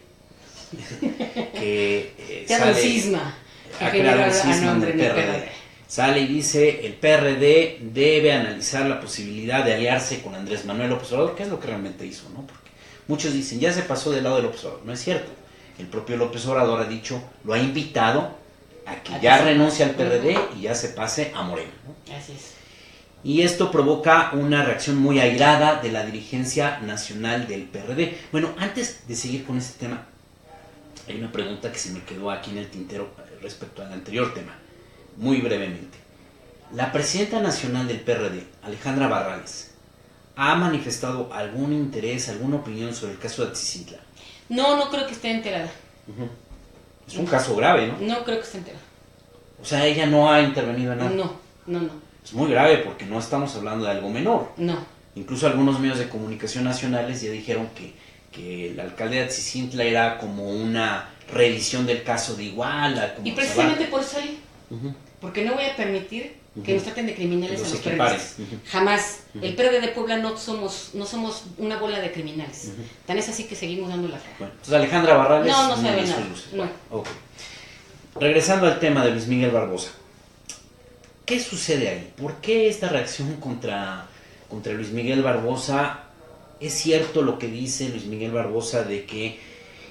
Que ha creado un cisma en el PRD. Sale y dice, el PRD debe analizar la posibilidad de aliarse con Andrés Manuel López Obrador, que es lo que realmente hizo, ¿no? Porque muchos dicen, ya se pasó del lado de López Obrador. No es cierto. El propio López Obrador ha dicho, lo ha invitado a que ya renuncie al PRD y ya se pase a Morena, ¿no? Así es. Y esto provoca una reacción muy airada de la dirigencia nacional del PRD. Bueno, antes de seguir con este tema, Hay una pregunta que se me quedó aquí en el tintero respecto al anterior tema, muy brevemente. La presidenta nacional del PRD, Alejandra Barrales, ¿ha manifestado algún interés, alguna opinión sobre el caso de Atzicintla? No creo que esté enterada. Es un caso grave, ¿no? No creo que esté enterada. O sea, ella no ha intervenido en nada. No. Es muy grave porque no estamos hablando de algo menor. No. Incluso algunos medios de comunicación nacionales ya dijeron que el alcalde de Atzicintla era como una reedición del caso de Iguala. Como Y precisamente por eso salí. Porque no voy a permitir que nos traten de criminales a los PRDistas. Jamás. El PRD de Puebla no somos una bola de criminales. Tan es así que seguimos dando la cara. Bueno, entonces Alejandra Barrales no sabe nada. No. Okay. Regresando al tema de Luis Miguel Barbosa. ¿Qué sucede ahí? ¿Por qué esta reacción contra Luis Miguel Barbosa? ¿Es cierto lo que dice Luis Miguel Barbosa de que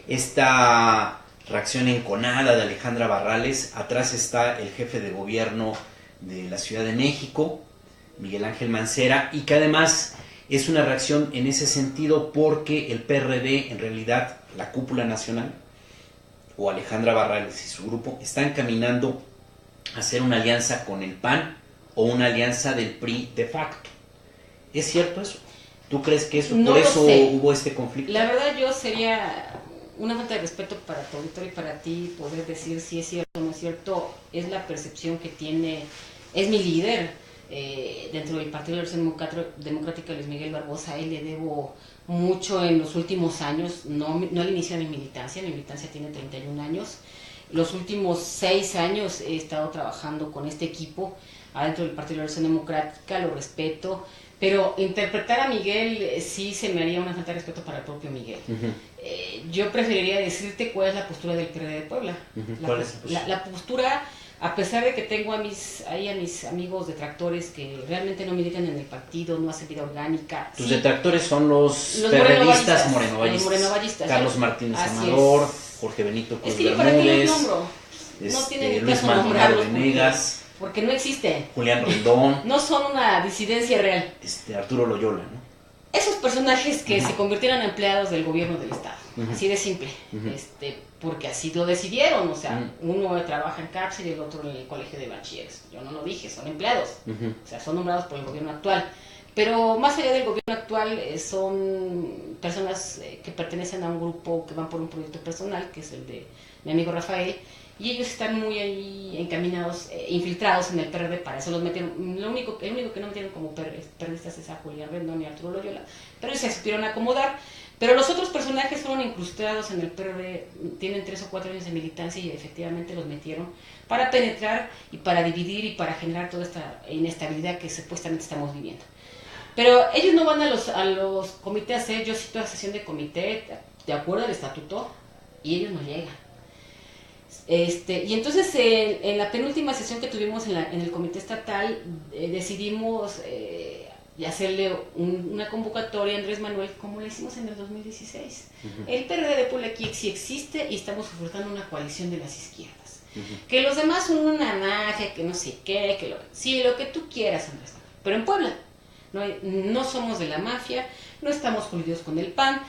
esta reacción enconada de Alejandra Barrales, atrás está el jefe de gobierno de la Ciudad de México, Miguel Ángel Mancera, y que además es una reacción en ese sentido porque el PRD, en realidad la cúpula nacional, o Alejandra Barrales y su grupo, están caminando a hacer una alianza con el PAN o una alianza del PRI de facto? ¿Es cierto eso? ¿Tú crees que eso, no por eso sé. hubo este conflicto? La verdad yo sería una falta de respeto para tu auditorio y para ti poder decir si es cierto o no es cierto. Es la percepción que tiene, es mi líder dentro del Partido de la Revolución Democrática, Luis Miguel Barbosa. A él le debo mucho en los últimos años, no al inicio de mi militancia tiene 31 años. Los últimos 6 años he estado trabajando con este equipo adentro del Partido de la Revolución Democrática, lo respeto. Pero interpretar a Miguel sí se me haría una falta de respeto para el propio Miguel. Yo preferiría decirte cuál es la postura del PRD de Puebla. ¿Cuál es la postura, a pesar de que tengo a mis amigos detractores que realmente no militan en el partido, no hacen vida orgánica. Tus sí, detractores son los perredistas morenovallistas. Carlos Martínez Amador, Jorge Benito Cruz es que yo para qué los Bermúdez, nombro. No tiene ni Luis caso Maldonado nombrarlos Venegas, porque no existen. Julián Rendón, No son una disidencia real. Arturo Loyola, ¿no? Esos personajes que se convirtieron en empleados del gobierno del Estado, así de simple, porque así lo decidieron, o sea, uno trabaja en cárcel y el otro en el colegio de bachilleres. Yo no lo dije, son empleados, o sea, son nombrados por el gobierno actual. Pero más allá del gobierno actual, son personas que pertenecen a un grupo que van por un proyecto personal, que es el de mi amigo Rafael, y ellos están muy ahí encaminados, infiltrados en el PRD, para eso los metieron. El único que no metieron como PRDistas es a Julián Rendón y a Arturo Loyola, pero ellos se supieron acomodar. Pero los otros personajes fueron incrustados en el PRD, tienen 3 o 4 años de militancia y efectivamente los metieron para penetrar y para dividir y para generar toda esta inestabilidad que supuestamente estamos viviendo. Pero ellos no van a los comités a hacer, yo cito a sesión de comité de acuerdo al estatuto y ellos no llegan. Y entonces en la penúltima sesión que tuvimos en el comité estatal decidimos hacerle una convocatoria a Andrés Manuel como lo hicimos en el 2016. El PRD de Puebla aquí sí existe y estamos ofertando una coalición de las izquierdas. Que los demás son una magia, que no sé qué, lo que tú quieras, Andrés Manuel. Pero en Puebla no somos de la mafia, no estamos coludidos con el PAN,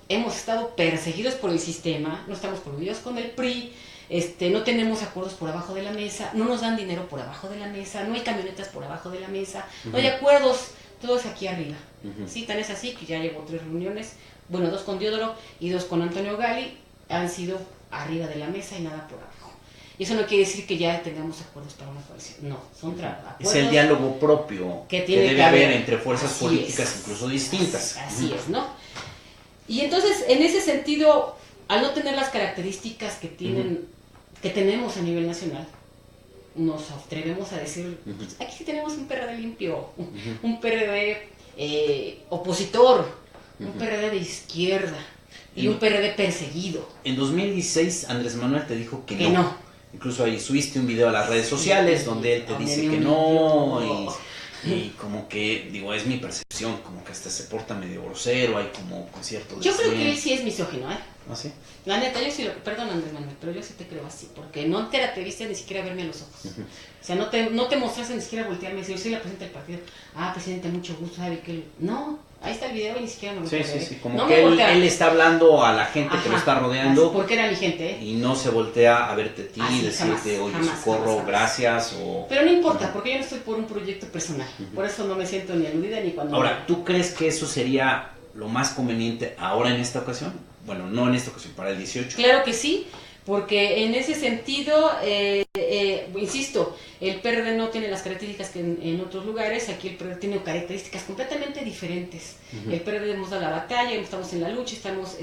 hemos estado perseguidos por el sistema, no estamos coludidos con el PRI, no tenemos acuerdos por abajo de la mesa, no nos dan dinero por abajo de la mesa, no hay camionetas por abajo de la mesa, no hay acuerdos, todos aquí arriba. Sí, tan es así que ya llevo 3 reuniones, 2 con Diodoro y 2 con Antonio Gali, han sido arriba de la mesa y nada por abajo. Y eso no quiere decir que ya tengamos acuerdos para una coalición, no, son acuerdos. Es el diálogo propio que debe haber entre fuerzas políticas incluso distintas. Así es, ¿no? Y entonces, en ese sentido, al no tener las características que tenemos a nivel nacional, nos atrevemos a decir, aquí sí tenemos un PRD limpio, un PRD opositor, un PRD de izquierda y un PRD perseguido. En 2016 Andrés Manuel te dijo que no. Incluso ahí subiste un video a las redes sociales donde él te dice que no y como que, es mi percepción, como que hasta se porta medio grosero, hay como cierto Yo creo que él sí es misógino, ¿eh? ¿Ah, sí? La neta, yo sí perdón Andrés Manuel, pero yo sí te creo así, porque no te atreviste ni siquiera a verme a los ojos. O sea, no te mostraste ni siquiera a voltearme y decir, yo soy la presidenta del partido. Ah, presidente, mucho gusto, ¿sabe qué? No, Ahí está el video y ni siquiera me Sí, volteé. sí, sí, como No que me voltea. él está hablando a la gente que lo está rodeando Porque era mi gente, y no se voltea a verte a ti y Así, decirte, oye, jamás, socorro, jamás. gracias o... Pero no importa, porque yo no estoy por un proyecto personal. Por eso no me siento ni aludida ni cuando... Ahora, ¿tú crees que eso sería lo más conveniente ahora en esta ocasión? Bueno, no en esta ocasión, para el 18. Claro que sí, porque en ese sentido, insisto, el PRD no tiene las características que en otros lugares, aquí el PRD tiene características completamente diferentes. El PRD hemos dado la batalla, estamos en la lucha, estamos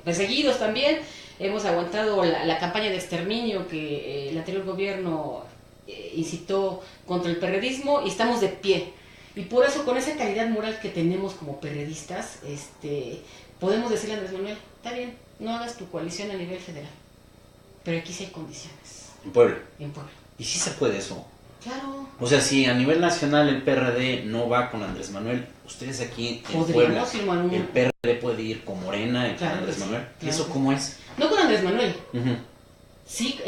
perseguidos también, hemos aguantado la campaña de exterminio que el anterior gobierno incitó contra el perredismo y estamos de pie. Y por eso, con esa calidad moral que tenemos como perredistas, podemos decirle a Andrés Manuel, está bien, no hagas tu coalición a nivel federal, pero aquí sí hay condiciones. En Puebla. En Puebla. ¿Y si se puede eso? Claro. O sea, si a nivel nacional el PRD no va con Andrés Manuel, ustedes aquí en Puebla, Firmar un... el PRD puede ir con Morena y con Claro Andrés que sí, Manuel. ¿Y claro eso que cómo es? No con Andrés Manuel. Ujú, Sí,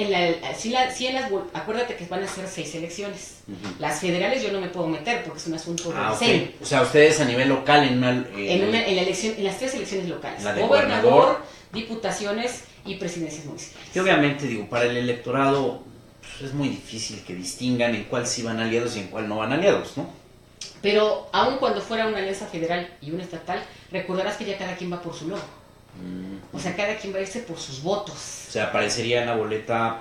acuérdate que van a ser 6 elecciones. ujú. Las federales yo no me puedo meter porque es un asunto de Ah, ok. diseño. O sea, ustedes a nivel local en una... En la elección, en las 3 elecciones locales. La de Gobernador, gobernador, diputaciones y presidencias municipales. que obviamente, digo, para el electorado pues, es muy difícil que distingan en cuál sí van aliados y en cuál no van aliados, ¿no? Pero aun cuando fuera una alianza federal y una estatal, recordarás que ya cada quien va por su logo. O sea, cada quien va a irse por sus votos. O sea, aparecería en la boleta...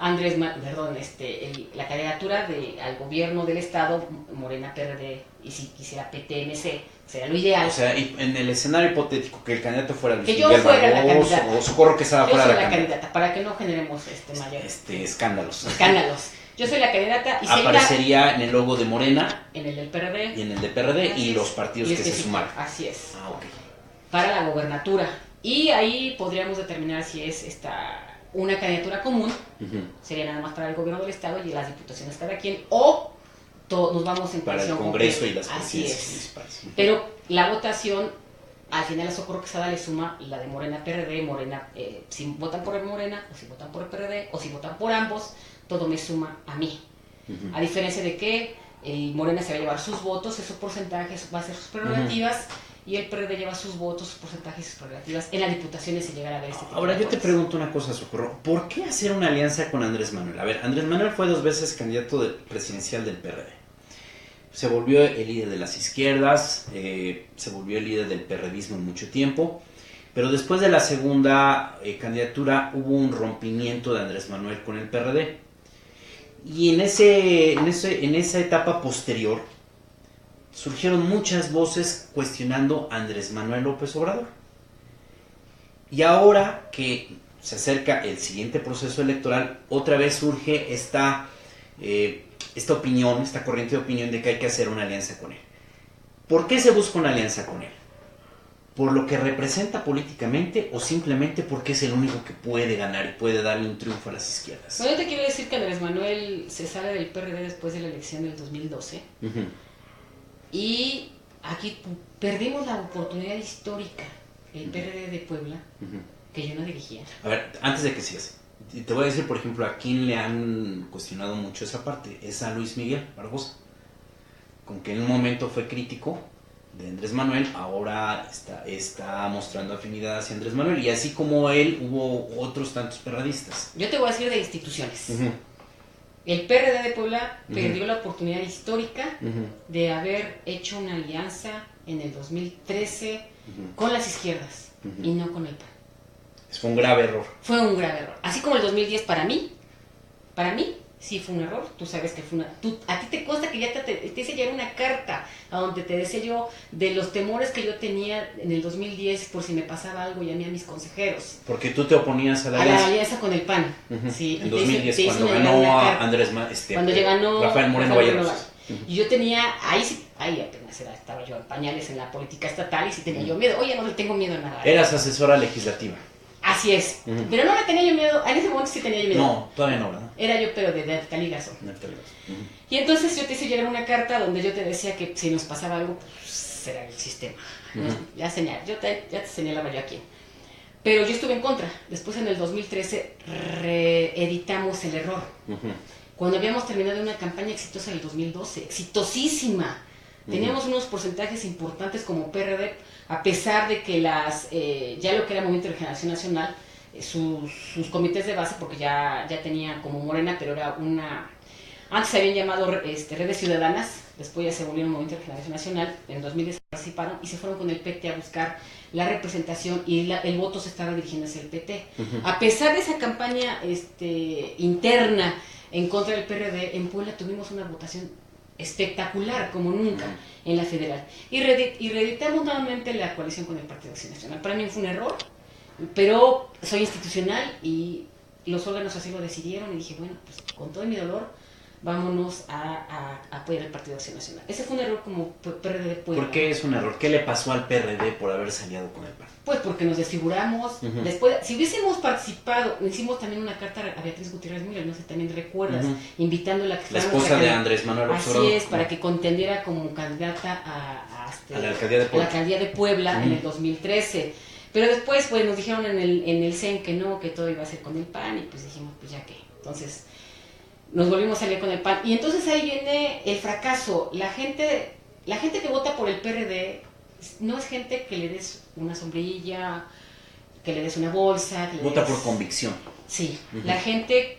La candidatura al gobierno del estado, Morena PRD, y si quisiera PTMC, sería lo ideal. O sea, y en el escenario hipotético que el candidato fuera Luis Que yo Miguel fuera la Barroso, candidata. o Socorro Quesada Yo fuera soy la la candidata. candidata, para que no generemos mayor Escándalos. escándalos. Yo soy la candidata y sería Aparecería en el logo de Morena en el del PRD. y en el de PRD Así y es. los partidos Y que se sí, sumaron. Así es. Ah, ok. Para la gobernatura. Y ahí podríamos determinar si es una candidatura común, Ujú. sería nada más para el gobierno del estado y las diputaciones cada quien, o nos vamos en Para el coalición Congreso completa. y las Así presidencias es. municipales. Ujú. Pero la votación, al final a Socorro Quesada le suma la de Morena PRD, Morena, si votan por el Morena, o si votan por el PRD, o si votan por ambos, todo me suma a mí. Ujú. A diferencia de que Morena se va a llevar sus votos, esos porcentajes, va a ser sus prerrogativas, y el PRD lleva sus votos, sus porcentajes, sus prerrogativas. En las diputaciones se llegará a ver este tipo Ahora de yo te cosas. pregunto una cosa, Socorro. ¿Por qué hacer una alianza con Andrés Manuel? A ver, Andrés Manuel fue 2 veces candidato presidencial del PRD. Se volvió el líder de las izquierdas, se volvió el líder del PRDismo en mucho tiempo. Pero después de la segunda candidatura hubo un rompimiento de Andrés Manuel con el PRD. Y en esa etapa posterior surgieron muchas voces cuestionando a Andrés Manuel López Obrador. Y ahora que se acerca el siguiente proceso electoral, otra vez surge esta opinión, esta corriente de opinión de que hay que hacer una alianza con él. ¿Por qué se busca una alianza con él? ¿Por lo que representa políticamente o simplemente porque es el único que puede ganar y puede darle un triunfo a las izquierdas? Bueno, yo te quiero decir que Andrés Manuel se sale del PRD después de la elección del 2012. Uh-huh. Y aquí perdimos la oportunidad histórica, el PRD de Puebla, que yo no dirigía. A ver, antes de que sigas, te voy a decir, por ejemplo, a quién le han cuestionado mucho esa parte. Es a Luis Miguel Barbosa, con que en un momento fue crítico de Andrés Manuel, ahora está mostrando afinidad hacia Andrés Manuel, y así como él, hubo otros tantos perradistas. Yo te voy a decir de instituciones. El PRD de Puebla perdió la oportunidad histórica de haber hecho una alianza en el 2013 con las izquierdas y no con el PAN. Fue un grave error. Fue un grave error. Así como el 2010 para mí sí fue un error. Tú sabes que fue a ti te consta que ya te hice llegar una carta a donde te decía yo de los temores que yo tenía en el 2010 por si me pasaba algo, llamé a mis consejeros. Porque tú te oponías a la A alianza. la alianza con el PAN. Sí, En 2010, te hice cuando llegar ganó una a carta. Andrés Cuando ganó Rafael Moreno Valleros. Y yo tenía, ahí apenas estaba yo en pañales en la política estatal y sí tenía yo miedo. Oye, no le tengo miedo a nada. Eras asesora legislativa. Así es. Pero no le tenía yo miedo, en ese momento sí tenía yo miedo. No, todavía no, ¿verdad? Era yo, pero de caligazo. Y entonces yo te hice llegar una carta donde yo te decía que si nos pasaba algo, pues era el sistema. Ya te señalaba yo aquí. Pero yo estuve en contra. Después en el 2013 reeditamos el error. Cuando habíamos terminado una campaña exitosa en el 2012, exitosísima, Teníamos unos porcentajes importantes como PRD, a pesar de que ya lo que era Movimiento de Regeneración Nacional, sus comités de base, porque ya tenía como Morena, pero era antes se habían llamado redes ciudadanas, después ya se volvieron Movimiento de Regeneración Nacional, en 2010 participaron y se fueron con el PT a buscar la representación y el voto se estaba dirigiendo hacia el PT. A pesar de esa campaña interna en contra del PRD, en Puebla tuvimos una votación espectacular como nunca en la federal. Y reeditamos nuevamente la coalición con el Partido Acción Nacional. Para mí fue un error, pero soy institucional y los órganos así lo decidieron y dije, bueno, pues con todo mi dolor, vámonos a apoyar al Partido Acción Nacional. Ese fue un error como PRD de Puebla. ¿Por qué es un error? ¿Qué le pasó al PRD por haber aliado con el PAN? Pues porque nos desfiguramos. Después, si hubiésemos participado, hicimos también una carta a Beatriz Gutiérrez Müller, no sé, también recuerdas, invitándola a que la esposa de Andrés Manuel López Obrador. Así es, para que contendiera como candidata a la alcaldía de Puebla, en el 2013. Pero después, pues, nos dijeron en el CEN que no, que todo iba a ser con el PAN, y pues dijimos, pues ya que. Entonces, nos volvimos a salir con el PAN. Y entonces ahí viene el fracaso. La gente que vota por el PRD no es gente que le des una sombrilla, que le des una bolsa. Vota por convicción. Sí, la gente,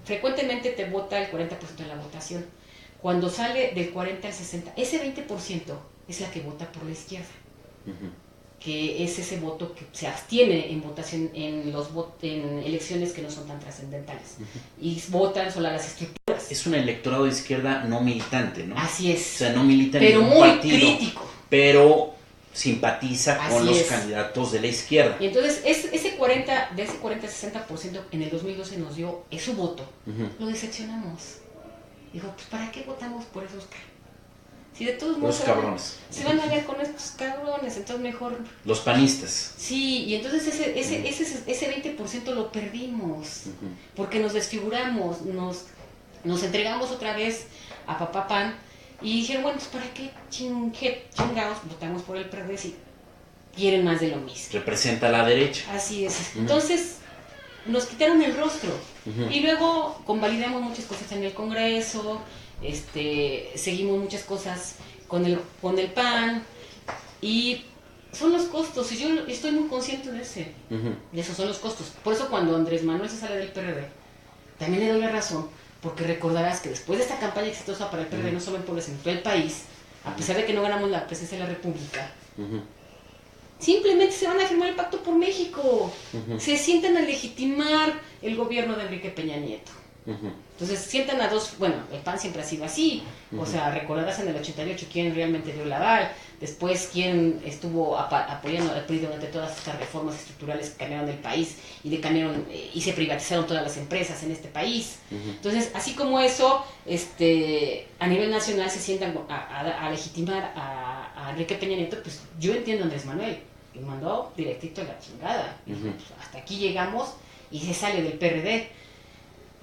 frecuentemente te vota el 40% de la votación. Cuando sale del 40 al 60, ese 20% es la que vota por la izquierda. Que es ese voto que se abstiene en votación en elecciones que no son tan trascendentales y votan solo a las estructuras. Es un electorado de izquierda no militante, ¿no? Así es. O sea, no milita en pero ningún muy partido, crítico. pero simpatiza Así con los es. candidatos de la izquierda. Y entonces de ese 40-60% en el 2012 nos dio su voto. Lo decepcionamos. Dijo, pues ¿para qué votamos por esos cabrones? Si de todos modos se van a aliar con estos cabrones, entonces mejor... Los panistas. Sí, y entonces ese 20% lo perdimos, porque nos desfiguramos, nos entregamos otra vez a Papá Pan, y dijeron, bueno, pues ¿para qué chingados votamos por el PRD si quieren más de lo mismo? Representa a la derecha. Así es. Entonces, nos quitaron el rostro, y luego convalidamos muchas cosas en el Congreso, seguimos muchas cosas con el PAN y son los costos y yo estoy muy consciente de esos son los costos. Por eso cuando Andrés Manuel se sale del PRD también le doy la razón, porque recordarás que después de esta campaña exitosa para el PRD no solo en Puebla sino en todo el país, a pesar de que no ganamos la presidencia de la República, simplemente se van a firmar el Pacto por México, se sientan a legitimar el gobierno de Enrique Peña Nieto. Entonces sientan a dos, bueno, el PAN siempre ha sido así, o sea, recordarás en el 88 quién realmente dio la aval, después quién estuvo apoyando al PRI durante todas estas reformas estructurales que cambiaron el país y se privatizaron todas las empresas en este país. Entonces, así como eso, a nivel nacional se sientan a legitimar a Enrique Peña Nieto, pues yo entiendo a Andrés Manuel, y mandó directito a la chingada, y pues, hasta aquí llegamos y se sale del PRD.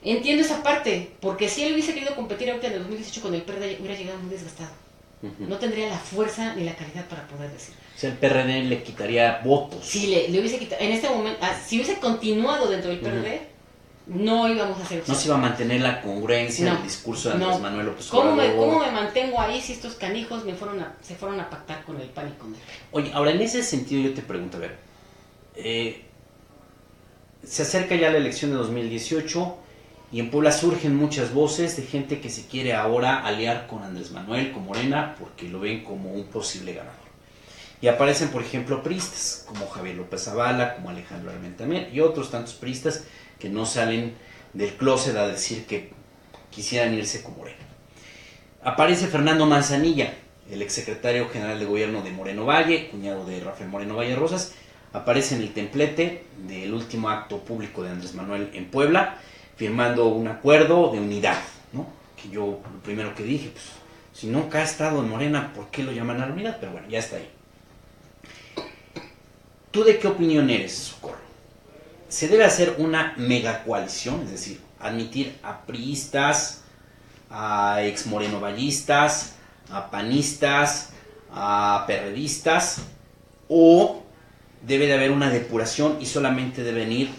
Entiendo esa parte, porque si él hubiese querido competir ahorita en el 2018 con el PRD, hubiera llegado muy desgastado. No tendría la fuerza ni la calidad para poder decirlo. O sea, el PRD le quitaría votos. Sí, le hubiese quitado. En este momento, si hubiese continuado dentro del PRD, no íbamos a hacer. No se iba a mantener la congruencia del discurso de Andrés Manuel López Obrador. ¿Cómo me mantengo ahí si estos canijos se fueron a pactar con el PAN y con él? Oye, ahora en ese sentido yo te pregunto, a ver, se acerca ya la elección de 2018 y en Puebla surgen muchas voces de gente que se quiere ahora aliar con Andrés Manuel, con Morena, porque lo ven como un posible ganador. Y aparecen, por ejemplo, priistas, como Javier López Zavala, como Alejandro Armenta y otros tantos priistas que no salen del closet a decir que quisieran irse con Morena. Aparece Fernando Manzanilla, el exsecretario general de gobierno de Moreno Valle, cuñado de Rafael Moreno Valle Rosas, aparece en el templete del último acto público de Andrés Manuel en Puebla, firmando un acuerdo de unidad, ¿no? Que yo lo primero que dije, pues, si nunca ha estado en Morena, ¿por qué lo llaman a la unidad? Pero bueno, ya está ahí. ¿Tú de qué opinión eres, Socorro? ¿Se debe hacer una megacoalición? Es decir, admitir a priistas, a exmorenovallistas, a panistas, a perredistas, o debe de haber una depuración y solamente deben ir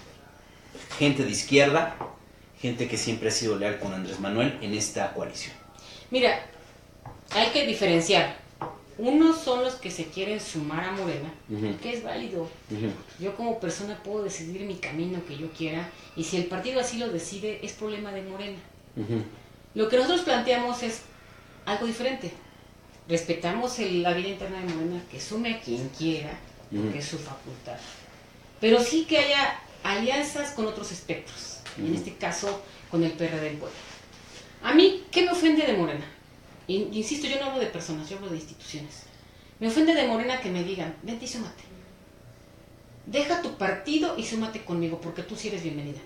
gente de izquierda, gente que siempre ha sido leal con Andrés Manuel en esta coalición? Mira, hay que diferenciar. Unos son los que se quieren sumar a Morena, que es válido. Yo como persona puedo decidir mi camino que yo quiera, y si el partido así lo decide, es problema de Morena. Lo que nosotros planteamos es algo diferente. Respetamos la vida interna de Morena, que sume a quien quiera, porque es su facultad. Pero sí que haya alianzas con otros espectros, en este caso con el PRD del Puebla. A mí, ¿qué me ofende de Morena? Insisto, yo no hablo de personas, yo hablo de instituciones. Me ofende de Morena que me digan, vente y súmate. Deja tu partido y súmate conmigo, porque tú sí eres bienvenida.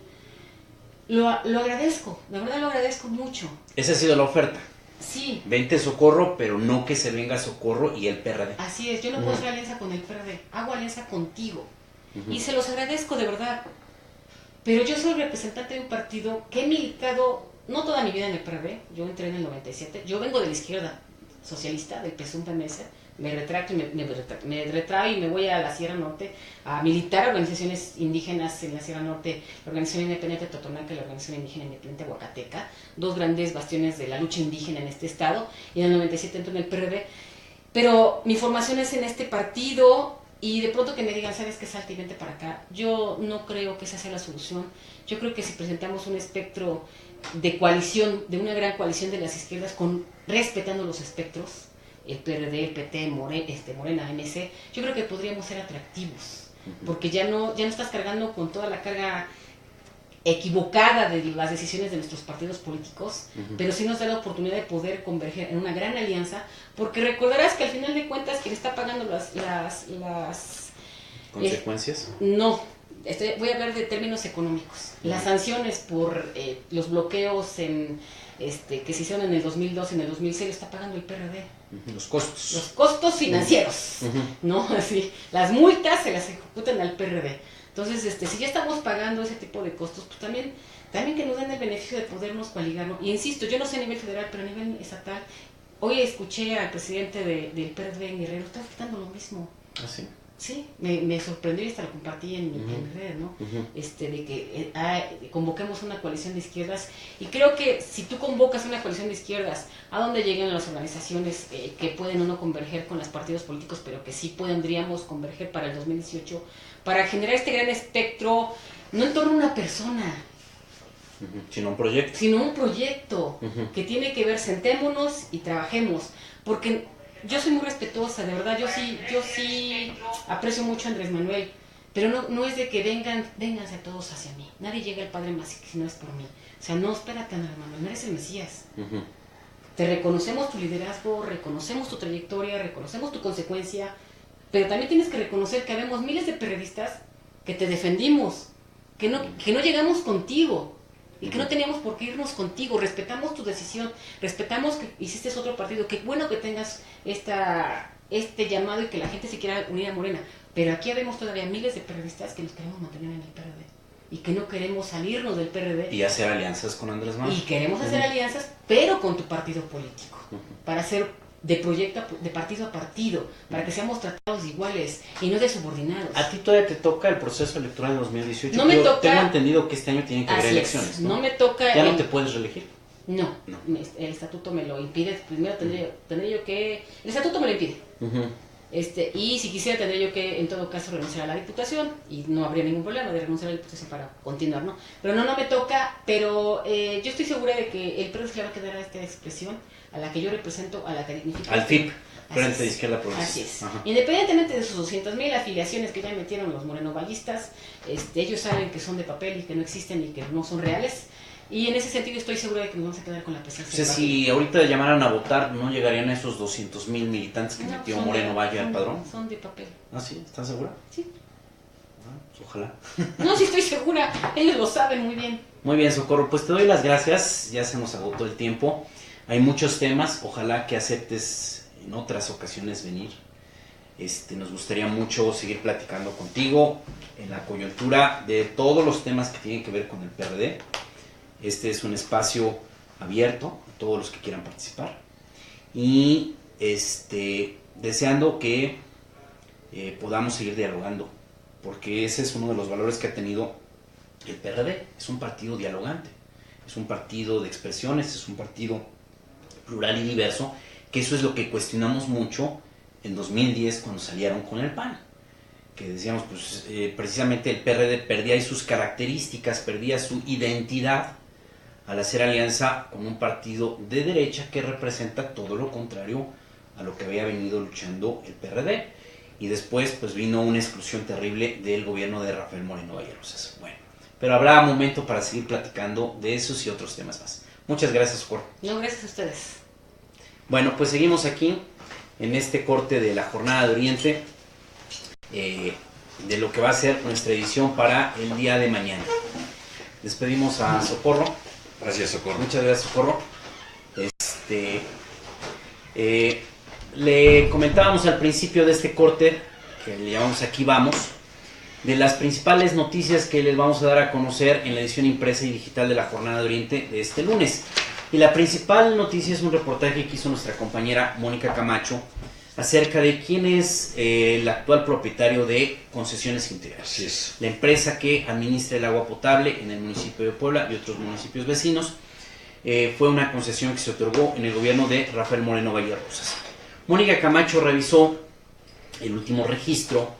Lo agradezco, de verdad lo agradezco mucho. Esa ha sido la oferta. Sí. Vente Socorro, pero no que se venga Socorro y el PRD. Así es, yo no puedo hacer alianza con el PRD, hago alianza contigo. Y se los agradezco de verdad. Pero yo soy representante de un partido que he militado no toda mi vida en el PRD, yo entré en el 97, yo vengo de la izquierda socialista, del PSUM-PMS, me retracto y me voy a la Sierra Norte a militar organizaciones indígenas en la Sierra Norte, la Organización Independiente Totonaca y la Organización Indígena Independiente Huacateca, dos grandes bastiones de la lucha indígena en este estado, y en el 97 entro en el PRD, pero mi formación es en este partido. Y de pronto que me digan, ¿sabes qué? Salte y vente para acá. Yo no creo que esa sea la solución. Yo creo que si presentamos un espectro de coalición, de una gran coalición de las izquierdas, respetando los espectros, el PRD, el PT, Morena, MC, yo creo que podríamos ser atractivos. Porque ya no estás cargando con toda la carga equivocada de las decisiones de nuestros partidos políticos, pero sí nos da la oportunidad de poder converger en una gran alianza, porque recordarás que al final de cuentas quien está pagando las ¿consecuencias? No, voy a hablar de términos económicos. Las sanciones por los bloqueos que se hicieron en el 2002 y en el 2006 lo está pagando el PRD. Los costos. Los costos financieros, ¿no? Así, las multas se las ejecutan al PRD. Entonces, si ya estamos pagando ese tipo de costos, pues también que nos den el beneficio de podernos coaligarnos. Y insisto, yo no sé a nivel federal, pero a nivel estatal, hoy escuché al presidente del PRD en Guerrero, está afectando lo mismo. ¿Ah, sí? Sí, me sorprendió y hasta lo compartí en mi red, ¿no? De que convoquemos una coalición de izquierdas, y creo que si tú convocas una coalición de izquierdas, a donde lleguen las organizaciones que pueden o no converger con los partidos políticos, pero que sí podríamos converger para el 2018, para generar este gran espectro, no en torno a una persona, sino un proyecto. Sino un proyecto que tiene que ver, sentémonos y trabajemos, porque yo soy muy respetuosa, de verdad, yo sí aprecio mucho a Andrés Manuel, pero no es de que vénganse todos hacia mí. Nadie llega al Padre más si no es por mí. O sea, no, espérate, Andrés Manuel, no eres el Mesías. Te reconocemos tu liderazgo, reconocemos tu trayectoria, reconocemos tu consecuencia, pero también tienes que reconocer que habemos miles de periodistas que te defendimos, que no llegamos contigo. Y que no teníamos por qué irnos contigo, respetamos tu decisión, respetamos que hiciste otro partido, qué bueno que tengas este llamado y que la gente se quiera unir a Morena, pero aquí vemos todavía miles de periodistas que nos queremos mantener en el PRD y que no queremos salirnos del PRD. Y hacer alianzas con Andrés Manuel. Y queremos hacer alianzas, pero con tu partido político, para hacer de partido a partido, para que seamos tratados iguales y no de subordinados. ¿A ti todavía te toca el proceso electoral de 2018? No me toca. Tengo entendido que este año tienen que haber elecciones, ¿no? No me toca. ¿Ya no te puedes reelegir? No, el estatuto me lo impide. Primero tendría yo que... El estatuto me lo impide. Y si quisiera tendría yo que, en todo caso, renunciar a la diputación, y no habría ningún problema de renunciar a la diputación para continuar, ¿no? Pero no me toca, pero yo estoy segura de que el PRD le va a quedar a esta expresión, a la que yo represento, a la que dignifica. Al FIP, Frente de Izquierda Progresista. Así es. Independientemente de sus 200,000 afiliaciones que ya metieron los morenovallistas, ellos saben que son de papel y que no existen y que no son reales. Y en ese sentido estoy segura de que nos vamos a quedar con la presencia. O sea, si ahorita llamaran a votar, ¿no llegarían a esos 200,000 militantes que metió Moreno Valle al padrón? Son de papel. ¿Ah, sí? ¿Estás segura? Sí. Pues ojalá. No, sí estoy segura. Ellos lo saben muy bien. Muy bien, Socorro. Pues te doy las gracias. Ya se nos agotó el tiempo. Hay muchos temas. Ojalá que aceptes en otras ocasiones venir. Nos gustaría mucho seguir platicando contigo en la coyuntura de todos los temas que tienen que ver con el PRD. Este es un espacio abierto a todos los que quieran participar. Y deseando que podamos seguir dialogando, porque ese es uno de los valores que ha tenido el PRD. Es un partido dialogante, es un partido de expresiones, es un partido plural y diverso que eso es lo que cuestionamos mucho en 2010 cuando salieron con el PAN, que decíamos, pues precisamente el PRD perdía ahí sus características, perdía su identidad al hacer alianza con un partido de derecha que representa todo lo contrario a lo que había venido luchando el PRD. Y después pues vino una exclusión terrible del gobierno de Rafael Moreno Vallarosas. Bueno, pero habrá momento para seguir platicando de esos y otros temas más. Muchas gracias, Socorro. No, gracias a ustedes. Bueno, pues seguimos aquí en este corte de la Jornada de Oriente, de lo que va a ser nuestra edición para el día de mañana. Despedimos a Socorro. Gracias, Socorro. Muchas gracias, Socorro. Le comentábamos al principio de este corte, que le llamamos Aquí Vamos, de las principales noticias que les vamos a dar a conocer en la edición impresa y digital de la Jornada de Oriente de este lunes. Y la principal noticia es un reportaje que hizo nuestra compañera Mónica Camacho acerca de quién es el actual propietario de Concesiones Integrales. Así es. La empresa que administra el agua potable en el municipio de Puebla y otros municipios vecinos. Fue una concesión que se otorgó en el gobierno de Rafael Moreno Vallarosas. Mónica Camacho revisó el último registro,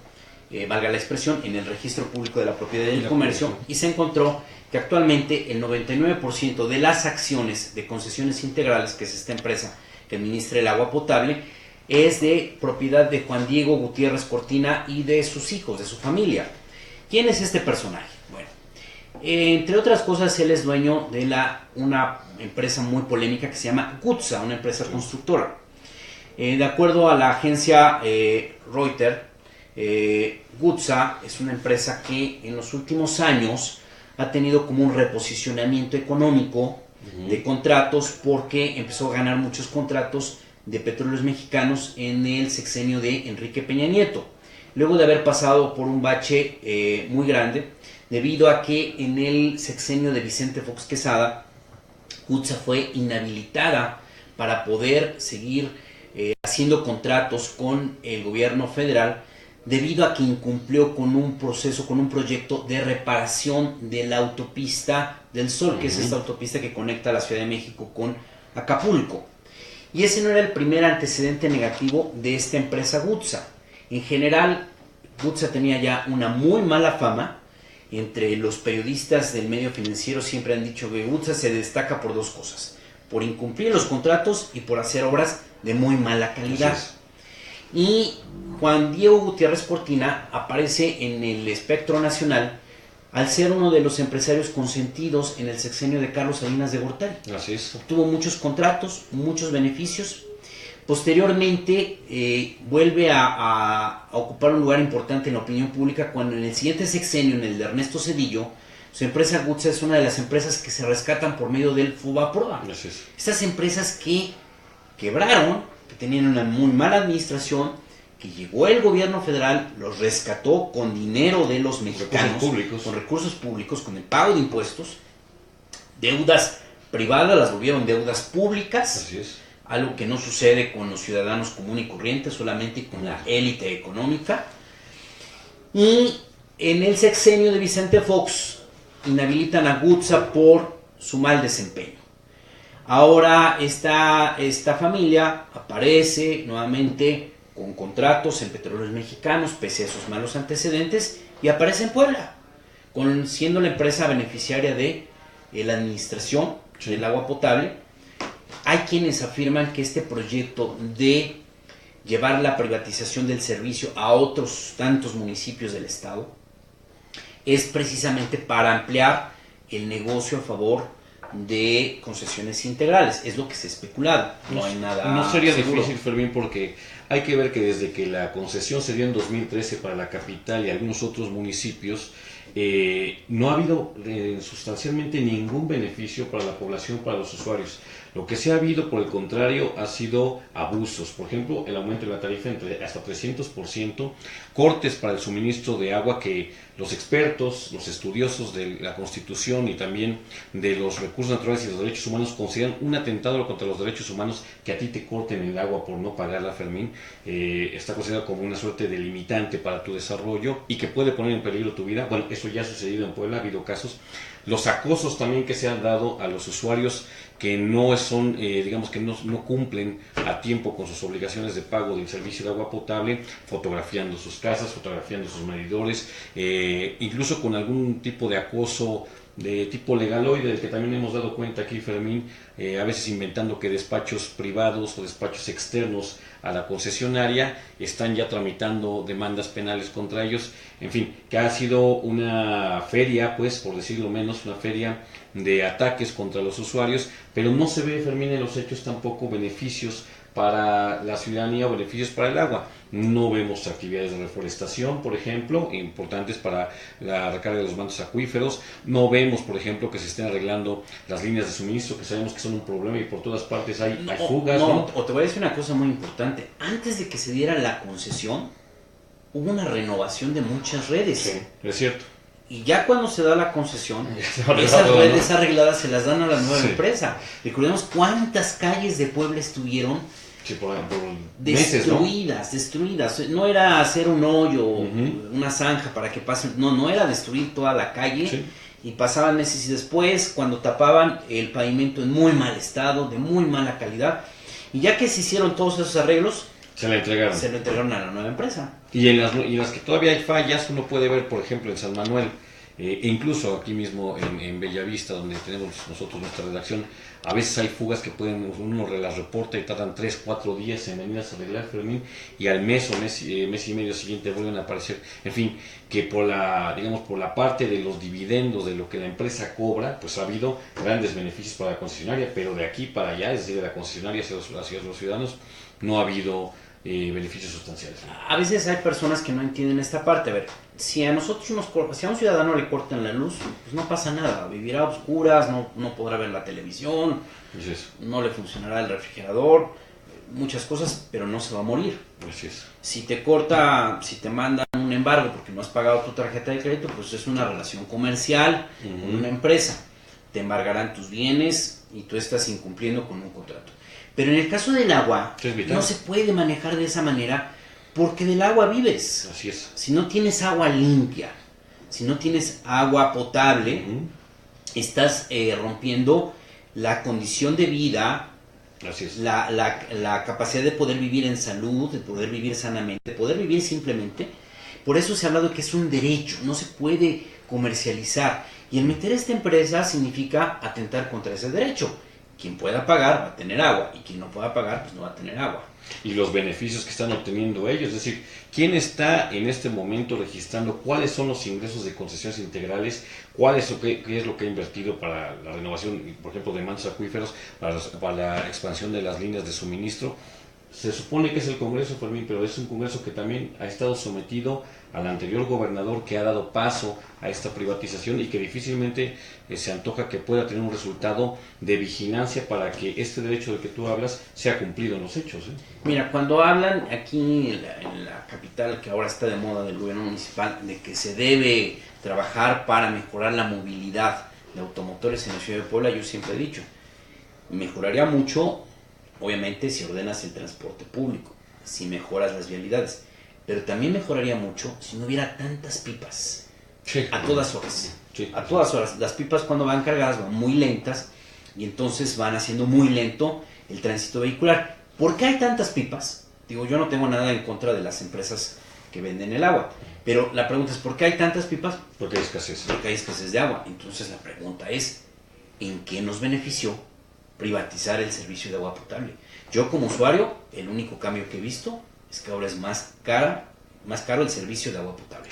valga la expresión, en el registro público de la propiedad y del comercio, y se encontró que actualmente el 99% de las acciones de Concesiones Integrales, que es esta empresa que administra el agua potable, es de propiedad de Juan Diego Gutiérrez Cortina y de sus hijos, de su familia. ¿Quién es este personaje? Bueno, entre otras cosas, él es dueño de una empresa muy polémica que se llama GUTSA, una empresa constructora. De acuerdo a la agencia Reuters, GUTSA es una empresa que en los últimos años ha tenido como un reposicionamiento económico de contratos, porque empezó a ganar muchos contratos de petróleos mexicanos en el sexenio de Enrique Peña Nieto, luego de haber pasado por un bache muy grande, debido a que en el sexenio de Vicente Fox Quesada, GUTSA fue inhabilitada para poder seguir haciendo contratos con el gobierno federal, debido a que incumplió con un proceso, con un proyecto de reparación de la autopista del Sol, que es esta autopista que conecta la Ciudad de México con Acapulco. Y ese no era el primer antecedente negativo de esta empresa GUTSA. En general, GUTSA tenía ya una muy mala fama. Entre los periodistas del medio financiero siempre han dicho que GUTSA se destaca por dos cosas: por incumplir los contratos y por hacer obras de muy mala calidad. Y Juan Diego Gutiérrez Cortina aparece en el espectro nacional al ser uno de los empresarios consentidos en el sexenio de Carlos Salinas de Gortari. Así es. Tuvo muchos contratos, muchos beneficios. Posteriormente vuelve a ocupar un lugar importante en la opinión pública cuando en el siguiente sexenio, en el de Ernesto Zedillo, su empresa GUTSA es una de las empresas que se rescatan por medio del FOBAPROA. Estas empresas que quebraron, que tenían una muy mala administración, que llegó el gobierno federal, los rescató con dinero de los mexicanos, con recursos públicos, con el pago de impuestos, deudas privadas las volvieron deudas públicas. Así es. Algo que no sucede con los ciudadanos comunes y corrientes, solamente con la élite económica. Y en el sexenio de Vicente Fox inhabilitan a GUTSA por su mal desempeño. Ahora esta familia aparece nuevamente con contratos en petróleos mexicanos, pese a sus malos antecedentes, y aparece en Puebla, siendo la empresa beneficiaria de la administración del agua potable. Hay quienes afirman que este proyecto de llevar la privatización del servicio a otros tantos municipios del estado es precisamente para ampliar el negocio a favor de Concesiones Integrales. Es lo que se ha especulado. No hay nada. No sería seguro. difícil, Fermín, porque hay que ver que desde que la concesión se dio en 2013 para la capital y algunos otros municipios, no ha habido sustancialmente ningún beneficio para la población, para los usuarios. Lo que sí ha habido, por el contrario, ha sido abusos. Por ejemplo, el aumento de la tarifa entre hasta 300%, cortes para el suministro de agua que los expertos, los estudiosos de la Constitución y también de los recursos naturales y los derechos humanos consideran un atentado contra los derechos humanos. Que a ti te corten el agua por no pagarla, Fermín, está considerado como una suerte de limitante para tu desarrollo y que puede poner en peligro tu vida. Bueno, eso ya ha sucedido en Puebla, ha habido casos. los acosos también que se han dado a los usuarios que no son, digamos que no cumplen a tiempo con sus obligaciones de pago del servicio de agua potable, fotografiando sus casas, fotografiando sus medidores, incluso con algún tipo de acoso de tipo legaloide, del que también hemos dado cuenta aquí, Fermín, a veces inventando que despachos privados o despachos externos a la concesionaria están ya tramitando demandas penales contra ellos. En fin, que ha sido una feria, pues, por decirlo menos, una feria de ataques contra los usuarios, pero no se ve, Fermín, en los hechos tampoco beneficios para la ciudadanía o beneficios para el agua. No vemos actividades de reforestación, por ejemplo, importantes para la recarga de los mantos acuíferos. No vemos, por ejemplo, que se estén arreglando las líneas de suministro, que sabemos que son un problema y por todas partes hay fugas. No, o te voy a decir una cosa muy importante. Antes de que se diera la concesión, hubo una renovación de muchas redes. Sí, es cierto. Y ya cuando se da la concesión, esas redes arregladas se las dan a la nueva empresa. Recordemos cuántas calles de Puebla estuvieron por destruidas, meses, ¿no? Destruidas. No era hacer un hoyo, una zanja para que pasen, no era destruir toda la calle. Sí. Y pasaban meses y después, cuando tapaban el pavimento en muy mal estado, de muy mala calidad, y ya que se hicieron todos esos arreglos, se lo entregaron a la nueva empresa. Y en las que todavía hay fallas, uno puede ver, por ejemplo, en San Manuel, e incluso aquí mismo en Bellavista, donde tenemos nosotros nuestra redacción, a veces hay fugas que uno las reporta y tardan 3-4 días en venir a arreglar, Fermín, y al mes o mes y medio siguiente vuelven a aparecer. En fin, que por la parte de los dividendos de lo que la empresa cobra, pues ha habido grandes beneficios para la concesionaria, pero de aquí para allá, es decir, de la concesionaria hacia los ciudadanos, no ha habido beneficios sustanciales. A veces hay personas que no entienden esta parte. A ver, si a nosotros si a un ciudadano le cortan la luz, pues no pasa nada, vivirá a oscuras, no podrá ver la televisión, no le funcionará el refrigerador, muchas cosas, pero no se va a morir. Así es. Si te mandan un embargo porque no has pagado tu tarjeta de crédito, pues es una relación comercial con una empresa. Te embargarán tus bienes y tú estás incumpliendo con un contrato. Pero en el caso del agua, no se puede manejar de esa manera porque del agua vives. Así es. Si no tienes agua limpia, si no tienes agua potable, estás rompiendo la condición de vida, así es. La capacidad de poder vivir en salud, de poder vivir sanamente, de poder vivir simplemente. Por eso se ha hablado que es un derecho, no se puede comercializar. Y el meter esta empresa significa atentar contra ese derecho. Quien pueda pagar va a tener agua y quien no pueda pagar pues no va a tener agua. Y los beneficios que están obteniendo ellos, es decir, ¿quién está en este momento registrando cuáles son los ingresos de concesiones integrales? ¿Qué es lo que ha invertido para la renovación, por ejemplo, de mantos acuíferos, para la expansión de las líneas de suministro? Se supone que es el Congreso, Fermín, pero es un Congreso que también ha estado sometido al anterior gobernador que ha dado paso a esta privatización y que difícilmente se antoja que pueda tener un resultado de vigilancia para que este derecho del que tú hablas sea cumplido en los hechos. Mira, cuando hablan aquí en la capital, que ahora está de moda del gobierno municipal, de que se debe trabajar para mejorar la movilidad de automotores en la ciudad de Puebla, yo siempre he dicho, mejoraría mucho, obviamente, si ordenas el transporte público, si mejoras las vialidades, pero también mejoraría mucho si no hubiera tantas pipas a todas horas. A todas horas. Las pipas cuando van cargadas van muy lentas y entonces van haciendo muy lento el tránsito vehicular. ¿Por qué hay tantas pipas? Digo, yo no tengo nada en contra de las empresas que venden el agua, pero la pregunta es, ¿por qué hay tantas pipas? Porque hay escasez. Porque hay escasez de agua. Entonces la pregunta es, ¿en qué nos benefició privatizar el servicio de agua potable? Yo como usuario, el único cambio que he visto es que ahora es más caro el servicio de agua potable,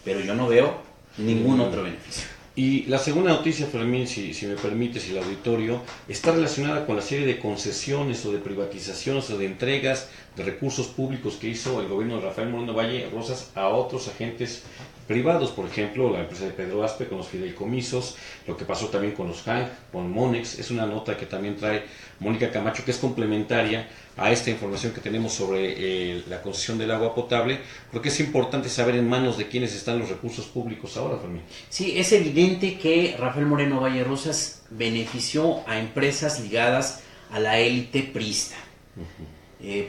pero yo no veo ningún otro beneficio. Y la segunda noticia, Fermín, si me permites, el auditorio, está relacionada con la serie de concesiones o de privatizaciones o de entregas de recursos públicos que hizo el gobierno de Rafael Moreno Valle Rosas a otros agentes privados, por ejemplo, la empresa de Pedro Aspe con los fideicomisos, lo que pasó también con los Hank, con Monex. Es una nota que también trae Mónica Camacho, que es complementaria a esta información que tenemos sobre la concesión del agua potable, porque es importante saber en manos de quiénes están los recursos públicos ahora, Fermín. Sí, es evidente que Rafael Moreno Valle Rosas benefició a empresas ligadas a la élite priista.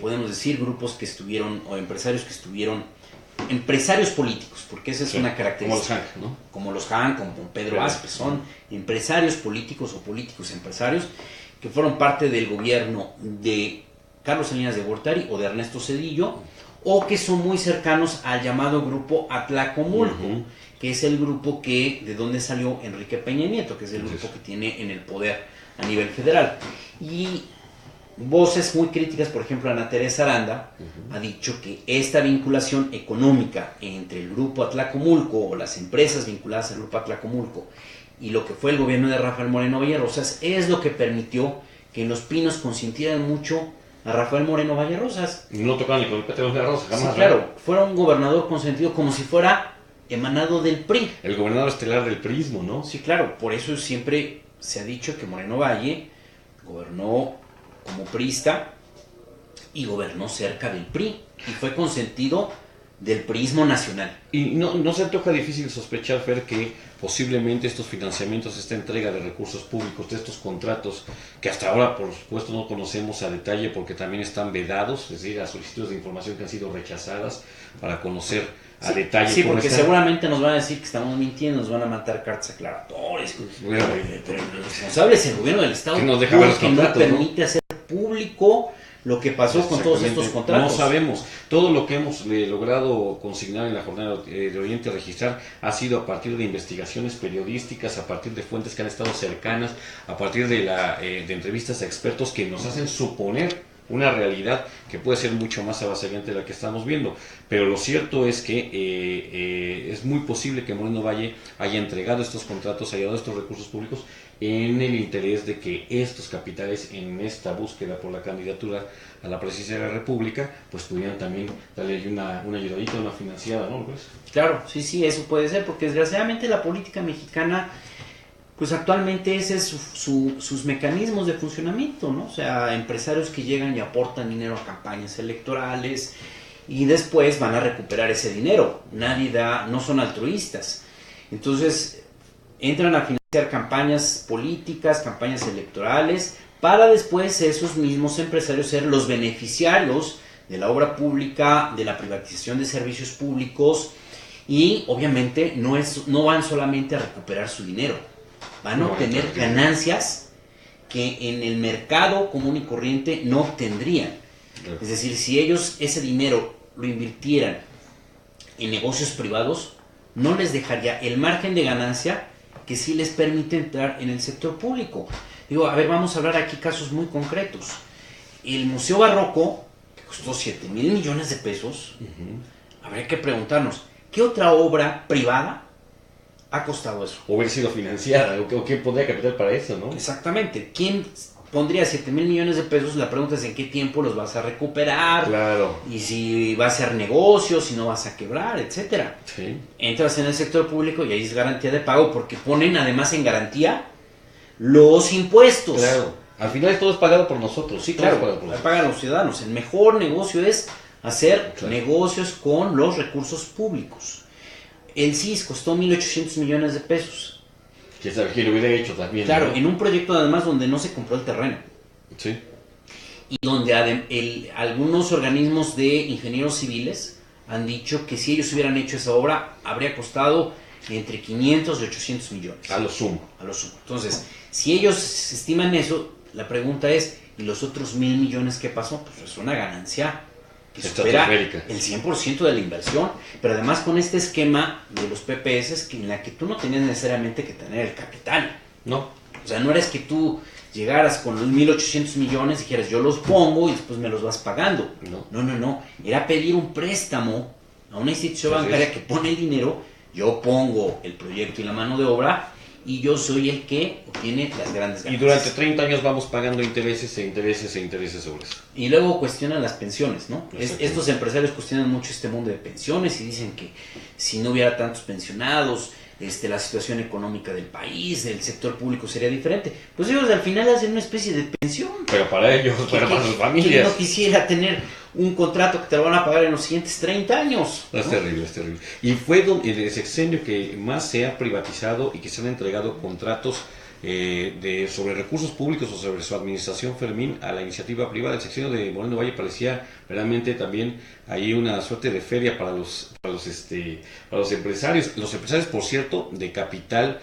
Podemos decir grupos que estuvieron, o empresarios que estuvieron empresarios políticos, porque esa es Sí, una característica. Como los Hank, ¿no? Como los Han, como Pedro Aspe, son empresarios políticos o políticos empresarios que fueron parte del gobierno de Carlos Salinas de Gortari o de Ernesto Zedillo, o que son muy cercanos al llamado grupo Atlacomulco, que es el grupo de donde salió Enrique Peña Nieto, que es el grupo que tiene en el poder a nivel federal. Y voces muy críticas, por ejemplo, Ana Teresa Aranda ha dicho que esta vinculación económica entre el grupo Atlacomulco o las empresas vinculadas al grupo Atlacomulco y lo que fue el gobierno de Rafael Moreno Vallerosas es lo que permitió que en Los Pinos consintieran mucho a Rafael Moreno Vallerosas. No tocaban ni con el pétalo de la rosa, jamás. Sí, claro, fuera un gobernador consentido como si fuera emanado del PRI. El gobernador estelar del priismo, ¿no? Sí, claro, por eso siempre se ha dicho que Moreno Valle gobernó como priista y gobernó cerca del PRI y fue consentido del priismo nacional. Y no se antoja difícil sospechar, Fer, que posiblemente estos financiamientos, esta entrega de recursos públicos, de estos contratos, que hasta ahora por supuesto no conocemos a detalle porque también están vedados, es decir, las solicitudes de información que han sido rechazadas para conocer a detalle. Sí, porque seguramente nos van a decir que estamos mintiendo, nos van a mandar cartas aclaratorias. Bueno, pero el responsable es el gobierno del Estado, que nos deja ver los que no contratos, permite hacer público lo que pasó con todos estos contratos. No sabemos. Todo lo que hemos logrado consignar en la jornada de Oriente Registrar ha sido a partir de investigaciones periodísticas, a partir de fuentes que han estado cercanas, a partir de entrevistas a expertos que nos hacen suponer una realidad que puede ser mucho más avasallante de la que estamos viendo. Pero lo cierto es que es muy posible que Moreno Valle haya entregado estos contratos, haya dado estos recursos públicos en el interés de que estos capitales en esta búsqueda por la candidatura a la presidencia de la República pues pudieran también darle una ayudadita, una financiada, ¿no? ¿Pues? Claro, sí, eso puede ser, porque desgraciadamente la política mexicana pues actualmente ese es sus mecanismos de funcionamiento, ¿no? O sea, empresarios que llegan y aportan dinero a campañas electorales y después van a recuperar ese dinero. No son altruistas. Entonces, entran a financiar campañas políticas, campañas electorales, para después esos mismos empresarios ser los beneficiarios de la obra pública, de la privatización de servicios públicos, y obviamente no van solamente a recuperar su dinero, van a obtener ganancias que en el mercado común y corriente no obtendrían. Es decir, si ellos ese dinero lo invirtieran en negocios privados, no les dejaría el margen de ganancia que sí les permite entrar en el sector público. Digo, a ver, vamos a hablar aquí casos muy concretos. El Museo Barroco, que costó 7,000 millones de pesos, habría que preguntarnos, ¿qué otra obra privada ha costado eso? O hubiera sido financiada, o quién pondría capital para eso, ¿no? Exactamente. ¿Quién pondría 7,000 millones de pesos? La pregunta es en qué tiempo los vas a recuperar. Claro. Y si va a ser negocio, si no vas a quebrar, etcétera. Sí. Entras en el sector público y ahí es garantía de pago, porque ponen además en garantía los impuestos. Claro. Al final todo es pagado por nosotros. Sí, claro. Pagan los ciudadanos. El mejor negocio es hacer negocios con los recursos públicos. El CIS costó 1,800 millones de pesos. Que sabe quién lo hubiera hecho también. Claro, ¿no? en un proyecto además donde no se compró el terreno. Sí. Y donde algunos organismos de ingenieros civiles han dicho que si ellos hubieran hecho esa obra, habría costado entre 500 y 800 millones. A lo sumo. Entonces, si ellos estiman eso, la pregunta es, ¿y los otros 1,000 millones qué pasó? Pues es una ganancia que supera el 100% de la inversión, pero además con este esquema de los PPS en la que tú no tenías necesariamente que tener el capital. No. O sea, no eres que tú llegaras con los 1,800 millones y dijeras, yo los pongo y después me los vas pagando. No. Era pedir un préstamo a una institución bancaria que pone el dinero, yo pongo el proyecto y la mano de obra, y yo soy el que obtiene las grandes ganancias. Y durante 30 años vamos pagando intereses sobre eso. Y luego cuestionan las pensiones, ¿no? Estos empresarios cuestionan mucho este mundo de pensiones y dicen que si no hubiera tantos pensionados, la situación económica del país, del sector público sería diferente. Pues ellos al final hacen una especie de pensión. Pero para ellos, para sus familias. ¿Quién no quisiera tener un contrato que te lo van a pagar en los siguientes 30 años? ¿No? Es terrible. Y fue el sexenio que más se ha privatizado y que se han entregado contratos sobre recursos públicos o sobre su administración, Fermín, a la iniciativa privada. El sexenio de Moreno Valle parecía realmente también ahí una suerte de feria para los empresarios. Los empresarios, por cierto, de capital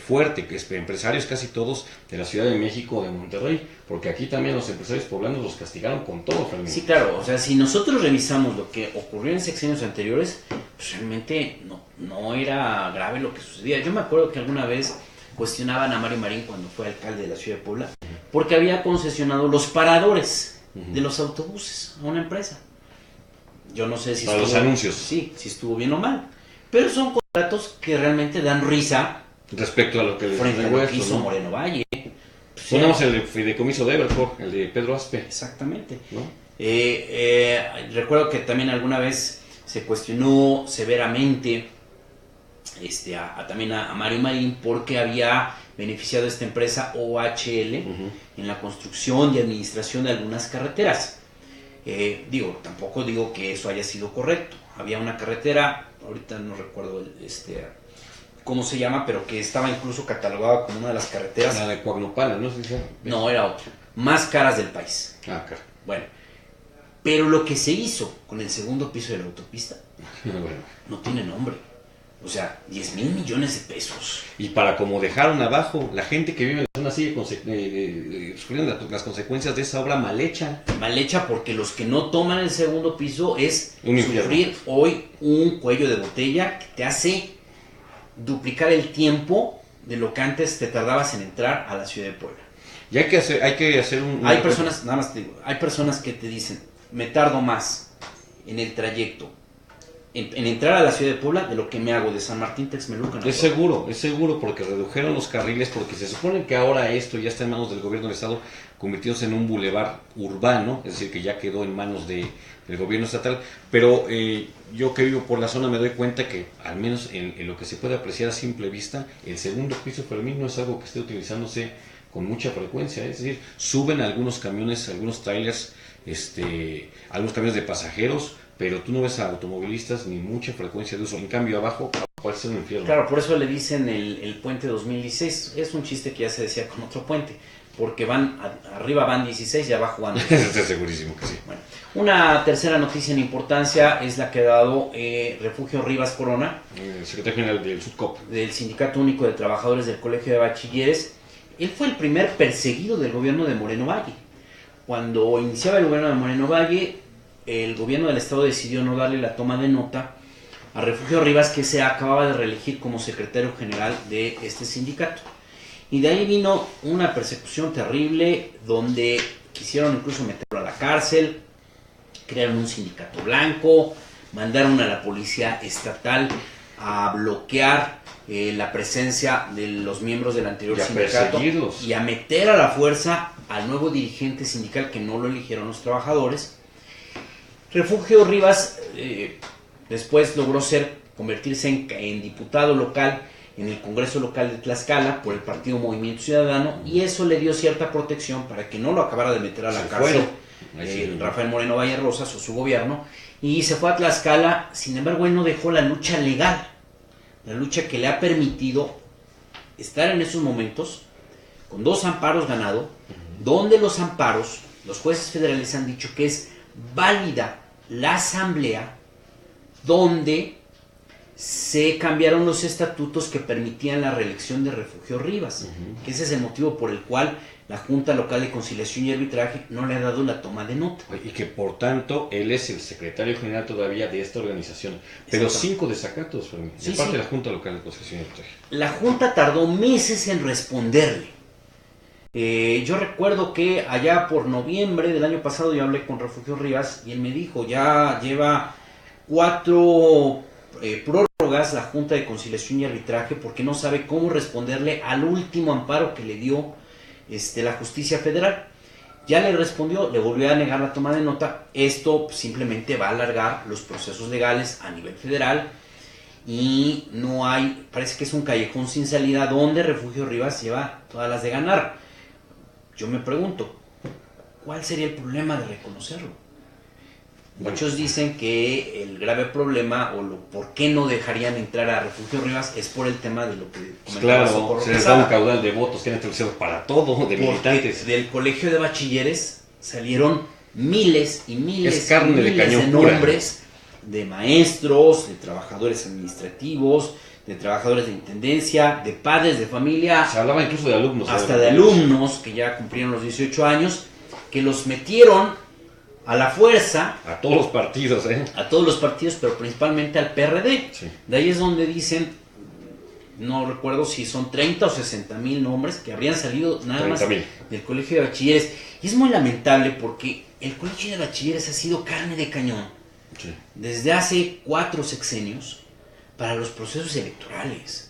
fuerte, que es empresarios casi todos de la Ciudad de México o de Monterrey, porque aquí también los empresarios poblanos los castigaron con todo, Fermín. Sí, claro, o sea, si nosotros revisamos lo que ocurrió en sexenios anteriores, pues realmente no era grave lo que sucedía. Yo me acuerdo que alguna vez cuestionaban a Mario Marín cuando fue alcalde de la Ciudad de Puebla, porque había concesionado los paradores de los autobuses a una empresa. Yo no sé si para los anuncios. Sí, si estuvo bien o mal, pero son contratos que realmente dan risa respecto a lo que les frente a lo que hizo Moreno Valle. Ponemos el fideicomiso de Evercore, el de Pedro Aspe. Exactamente. ¿No? Recuerdo que también alguna vez se cuestionó severamente también a Mario Marín porque había beneficiado a esta empresa OHL en la construcción y administración de algunas carreteras. Tampoco digo que eso haya sido correcto. Había una carretera, ahorita no recuerdo cómo se llama, pero que estaba incluso catalogada como una de las carreteras. La de Coagnopala, ¿no? No, era otra. Más caras del país. Ah, claro. Bueno, pero lo que se hizo con el segundo piso de la autopista no tiene nombre. O sea, 10,000 millones de pesos. Y para como dejaron abajo, la gente que vive en la zona sigue sufriendo las consecuencias de esa obra mal hecha. Mal hecha porque los que no toman el segundo piso es sufrir hoy un cuello de botella que te hace duplicar el tiempo de lo que antes te tardabas en entrar a la ciudad de Puebla. Y hay que hacer Hay personas, nada más te digo, hay personas que te dicen, me tardo más en el trayecto en entrar a la ciudad de Puebla de lo que me hago de San Martín Texmelucan. Es seguro, porque redujeron los carriles, porque se supone que ahora esto ya está en manos del gobierno del estado, convirtiéndose en un bulevar urbano, es decir, que ya quedó en manos del gobierno estatal, pero yo que vivo por la zona me doy cuenta que, al menos en lo que se puede apreciar a simple vista, el segundo piso, Fermín, no es algo que esté utilizándose con mucha frecuencia, es decir, suben algunos camiones, algunos trailers, algunos camiones de pasajeros, pero tú no ves a automovilistas ni mucha frecuencia de uso. En cambio, abajo puede ser un infierno. Claro, por eso le dicen el puente 2016. Es un chiste que ya se decía con otro puente, porque arriba van 16 y abajo van 16. Estoy segurísimo que sí. Bueno, una tercera noticia en importancia es la que ha dado Refugio Rivas Corona, El secretario general del SUTCOP, del Sindicato Único de Trabajadores del Colegio de Bachilleres. Él fue el primer perseguido del gobierno de Moreno Valle. Cuando iniciaba el gobierno de Moreno Valle, el gobierno del estado decidió no darle la toma de nota a Refugio Rivas, que se acababa de reelegir como secretario general de este sindicato. Y de ahí vino una persecución terrible, donde quisieron incluso meterlo a la cárcel, crearon un sindicato blanco, mandaron a la policía estatal a bloquear la presencia de los miembros del anterior sindicato y a meter a la fuerza al nuevo dirigente sindical que no lo eligieron los trabajadores. Refugio Rivas después logró convertirse en diputado local en el Congreso Local de Tlaxcala por el partido Movimiento Ciudadano, y eso le dio cierta protección para que no lo acabara de meter a la cárcel Rafael Moreno Valle Rosas o su gobierno, y se fue a Tlaxcala. Sin embargo, él no dejó la lucha legal, la lucha que le ha permitido estar en esos momentos con 2 amparos ganados, donde los amparos, los jueces federales han dicho que es válida la asamblea, donde se cambiaron los estatutos que permitían la reelección de Refugio Rivas, que ese es el motivo por el cual la Junta Local de Conciliación y Arbitraje no le ha dado la toma de nota. Y que por tanto él es el secretario general todavía de esta organización, pero 5 desacatos, Fermín, de parte de la Junta Local de Conciliación y Arbitraje. La Junta tardó meses en responderle. Yo recuerdo que allá por noviembre del año pasado yo hablé con Refugio Rivas y él me dijo, ya lleva 4 prórrogas la Junta de Conciliación y Arbitraje porque no sabe cómo responderle al último amparo que le dio la justicia federal. Ya le respondió, le volvió a negar la toma de nota. Esto simplemente va a alargar los procesos legales a nivel federal y no hay, parece que es un callejón sin salida donde Refugio Rivas lleva todas las de ganar. Yo me pregunto, ¿cuál sería el problema de reconocerlo? Muchos dicen que el grave problema o por qué no dejarían entrar a Refugio Rivas es por el tema de lo que comentaba Claro, Socorro se les da un Quesada. caudal de votos que han establecido para todo, de Porque militantes. del colegio de bachilleres salieron miles y miles, Es carne y de miles cañón de pura. nombres de maestros, de trabajadores administrativos, de trabajadores de intendencia, de padres de familia, Se hablaba incluso de alumnos. hasta de alumnos que ya cumplieron los 18 años, que los metieron a la fuerza A todos los partidos, ¿eh? a todos los partidos, pero principalmente al PRD. Sí. De ahí es donde dicen, no recuerdo si son 30 o 60 mil nombres que habrían salido nada más 30,000. del colegio de bachilleres. Y es muy lamentable porque el colegio de bachilleres ha sido carne de cañón Sí. desde hace 4 sexenios para los procesos electorales.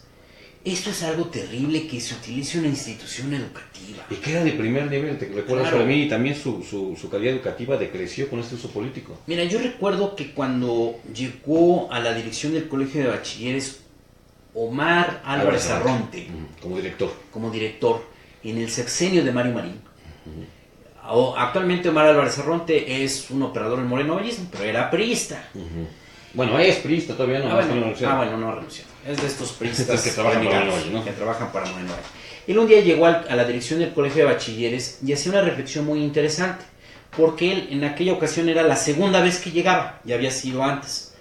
Esto es algo terrible que se utilice una institución educativa. Y que era de primer nivel, te recuerdas Claro. para mí, y también su calidad educativa decreció con este uso político. Mira, yo recuerdo que cuando llegó a la dirección del colegio de bachilleres Omar Álvarez Arronte Como director. como director en el sexenio de Mario Marín. Actualmente Omar Álvarez Arronte es un operador en morenovallismo, pero era priista. Bueno, es priista todavía, no. Bueno, no ha renunciado. Es de estos priistas Que trabajan para renegados, Moreno Valle, ¿no? que trabajan para Moreno Valle. Él un día llegó a la dirección del colegio de bachilleres y hacía una reflexión muy interesante, porque él en aquella ocasión era la segunda vez que llegaba, ya había sido antes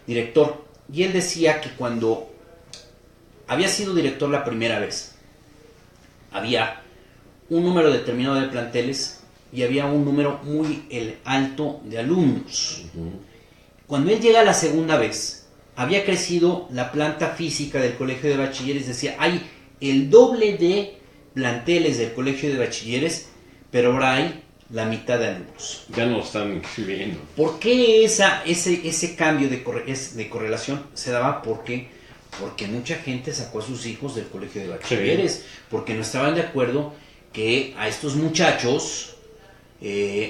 director, y él decía que cuando había sido director la primera vez, había un número determinado de planteles y había un número muy alto de alumnos. Cuando él llega la segunda vez, había crecido la planta física del colegio de bachilleres, decía, hay el doble de planteles del colegio de bachilleres, pero ahora hay la mitad de alumnos. Ya no lo están inscribiendo. ¿Por qué ese cambio de correlación se daba? Porque mucha gente sacó a sus hijos del colegio de bachilleres, porque no estaban de acuerdo que a estos muchachos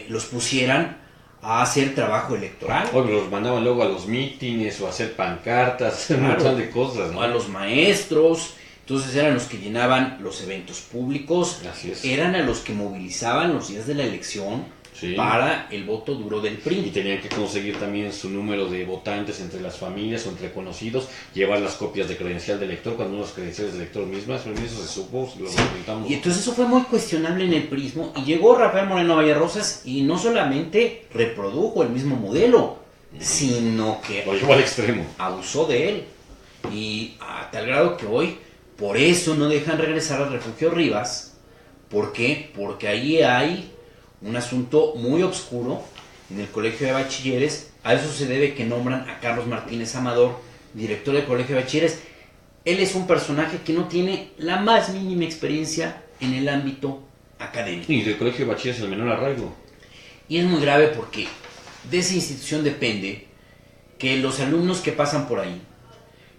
los pusieran a hacer trabajo electoral. O los mandaban luego a los mítines o a hacer pancartas, un montón de cosas, ¿no? A los maestros, entonces eran los que llenaban los eventos públicos, Así es. eran a los que movilizaban los días de la elección Sí. para el voto duro del Y PRI. tenían que conseguir también su número de votantes entre las familias o entre conocidos, llevar las copias de credencial de elector, cuando unas credenciales de elector mismas, eso se supo, lo comentamos. Y entonces eso fue muy cuestionable en el prismo, y llegó Rafael Moreno Vallarrosas y no solamente reprodujo el mismo modelo, sino que Lo llevó al extremo. abusó de él, y a tal grado que hoy por eso no dejan regresar al Refugio Rivas. ¿Por qué? Porque ahí hay un asunto muy oscuro en el colegio de bachilleres. A eso se debe que nombran a Carlos Martínez Amador, director del colegio de bachilleres. Él es un personaje que no tiene la más mínima experiencia en el ámbito académico. Y del colegio de bachilleres el menor arraigo. Y es muy grave porque de esa institución depende que los alumnos que pasan por ahí,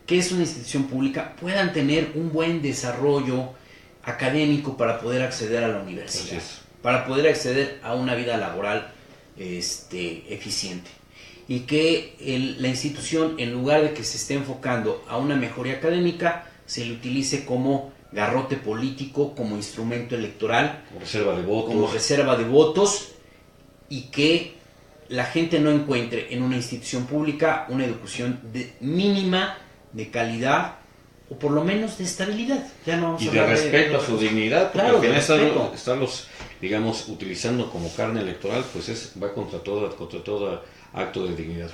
que es una institución pública, puedan tener un buen desarrollo académico para poder acceder a la universidad, Así es. para poder acceder a una vida laboral eficiente. Y que la institución, en lugar de que se esté enfocando a una mejoría académica, se le utilice como garrote político, como instrumento electoral, Como reserva de votos. como reserva de votos, y que la gente no encuentre en una institución pública una educación mínima, de calidad, o por lo menos de estabilidad. Ya no vamos Y a de hablar respeto a su dignidad, porque Claro, al final de respeto. estarlos, digamos, utilizando como carne electoral, pues va contra todo acto de dignidad.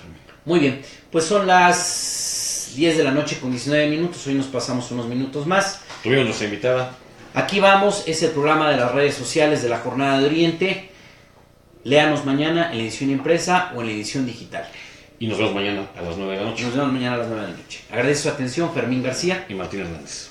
Muy bien, pues son las 10 de la noche con 19 minutos, hoy nos pasamos unos minutos más. Tuvimos nuestra invitada. Aquí vamos, es el programa de las redes sociales de la Jornada de Oriente. Léanos mañana en la edición impresa o en la edición digital. Y nos vemos mañana a las 9 de la noche. Nos vemos mañana a las 9 de la noche. Agradezco su atención, Fermín García. Y Martín Hernández.